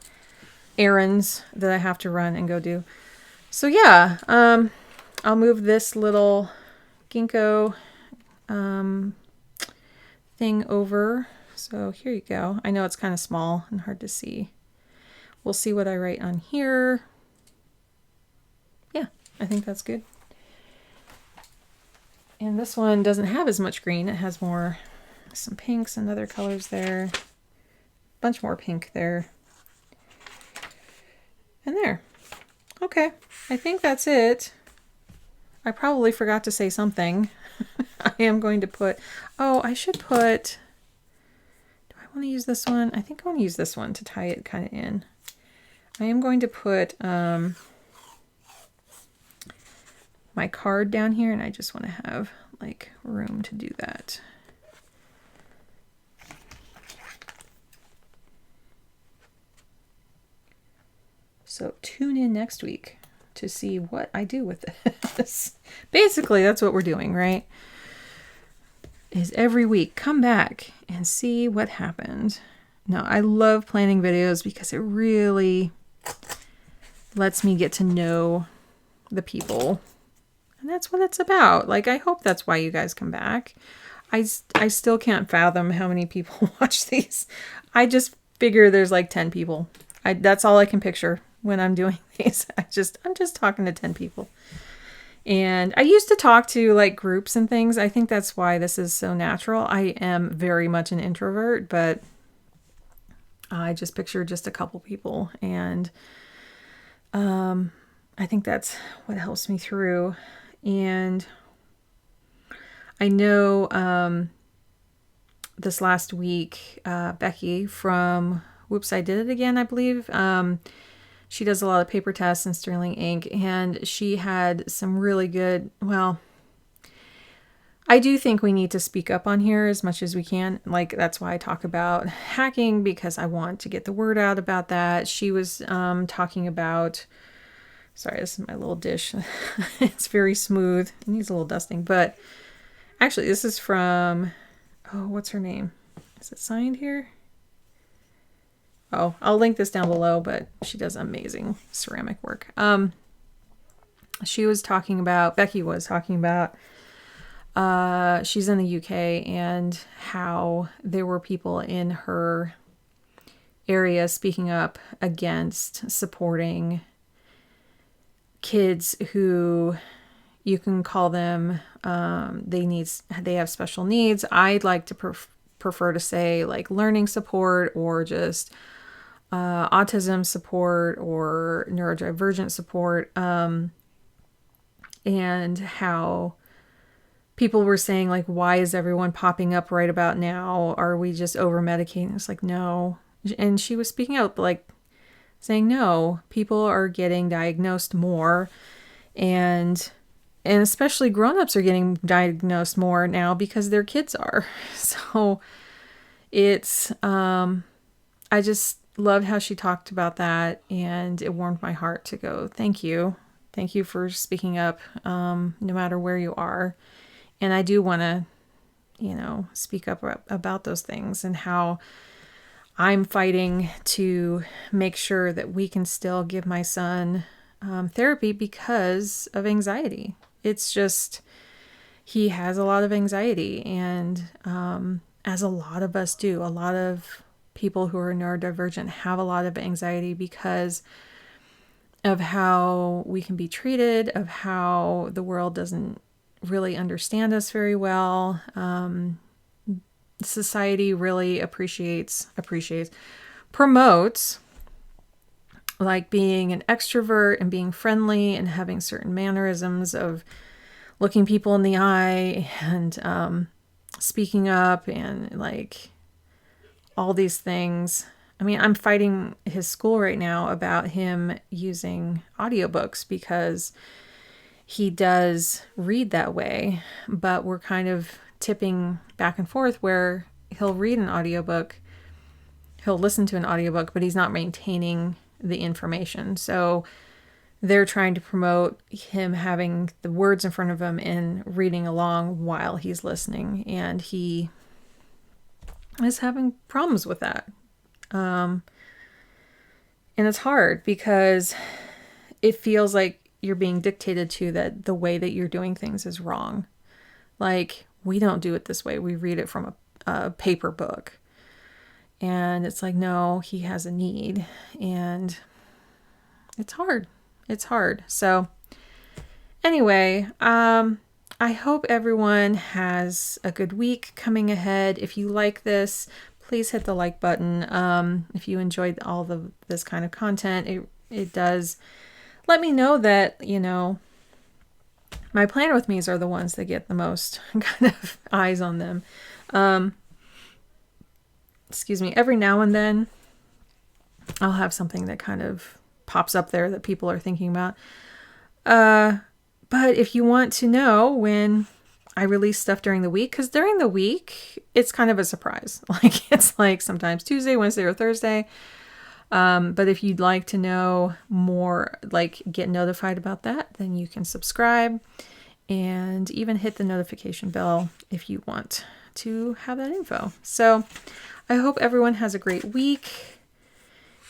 errands that I have to run and go do. So yeah, I'll move this little ginkgo thing over. So here you go. I know it's kind of small and hard to see. We'll see what I write on here. Yeah, I think that's good. And this one doesn't have as much green. It has more, some pinks and other colors there. Bunch more pink there. And there. Okay, I think that's it. I probably forgot to say something. I am going to put, oh, I should put, do I want to use this one? I think I want to use this one to tie it kind of in. I am going to put my card down here, and I just want to have like room to do that. So tune in next week to see what I do with this. Basically, that's what we're doing, right? Is every week come back and see what happened. Now, I love planning videos because it really lets me get to know the people. And that's what it's about. Like, I hope that's why you guys come back. I still can't fathom how many people watch these. I just figure there's like 10 people. That's all I can picture when I'm doing these. I'm just talking to 10 people. And I used to talk to like groups and things. I think that's why this is so natural. I am very much an introvert, but I just picture just a couple people. And I think that's what helps me through. And I know this last week, Becky from Whoops, I Did It Again, I believe. She does a lot of paper tests and Sterling ink, and she had some really good, well, I do think we need to speak up on here as much as we can. Like, that's why I talk about hacking, because I want to get the word out about that. She was talking about, sorry, this is my little dish. It's very smooth. It needs a little dusting, but actually this is from, oh, what's her name? Is it signed here? Oh, I'll link this down below, but she does amazing ceramic work. She was talking about, Becky was talking about, she's in the UK, and how there were people in her area speaking up against supporting kids who, you can call them, they have special needs. I'd like to prefer to say like learning support, or just autism support, or neurodivergent support, and how people were saying like, why is everyone popping up right about now? Are we just over medicating? It's like, no. And she was speaking out, like saying, no, people are getting diagnosed more, and especially grown-ups are getting diagnosed more now because their kids are. So it's, I just loved how she talked about that, and it warmed my heart to go, thank you. Thank you for speaking up, no matter where you are. And I do want to, speak up about those things, and how I'm fighting to make sure that we can still give my son therapy because of anxiety. It's just, he has a lot of anxiety, and as a lot of us do, a lot of people who are neurodivergent have a lot of anxiety because of how we can be treated, of how the world doesn't really understand us very well. Society really promotes like being an extrovert and being friendly and having certain mannerisms of looking people in the eye and speaking up and like all these things. I mean, I'm fighting his school right now about him using audiobooks because he does read that way, but we're kind of tipping back and forth where he'll read an audiobook, he'll listen to an audiobook, but he's not maintaining the information. So they're trying to promote him having the words in front of him and reading along while he's listening. And he is having problems with that. And it's hard because it feels like you're being dictated to that the way that you're doing things is wrong. Like, we don't do it this way. We read it from a paper book. And it's like, no, he has a need. And it's hard. It's hard. So anyway, I hope everyone has a good week coming ahead. If you like this, please hit the like button. If you enjoyed this kind of content, it does let me know that, you know, my planner with me's are the ones that get the most kind of eyes on them. Excuse me, every now and then I'll have something that kind of pops up there that people are thinking about. But if you want to know when I release stuff during the week, because during the week, it's kind of a surprise. Like, it's like sometimes Tuesday, Wednesday, or Thursday. But if you'd like to know more, like get notified about that, then you can subscribe and even hit the notification bell if you want to have that info. So I hope everyone has a great week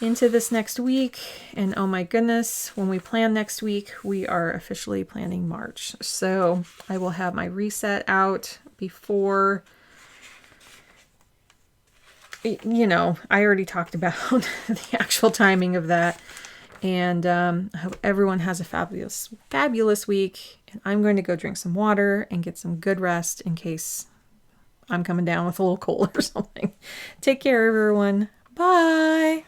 into this next week. And oh my goodness, when we plan next week, we are officially planning March. So I will have my reset out before, you know, I already talked about the actual timing of that. And I hope everyone has a fabulous week. And I'm going to go drink some water and get some good rest in case I'm coming down with a little cold or something. Take care, everyone. Bye.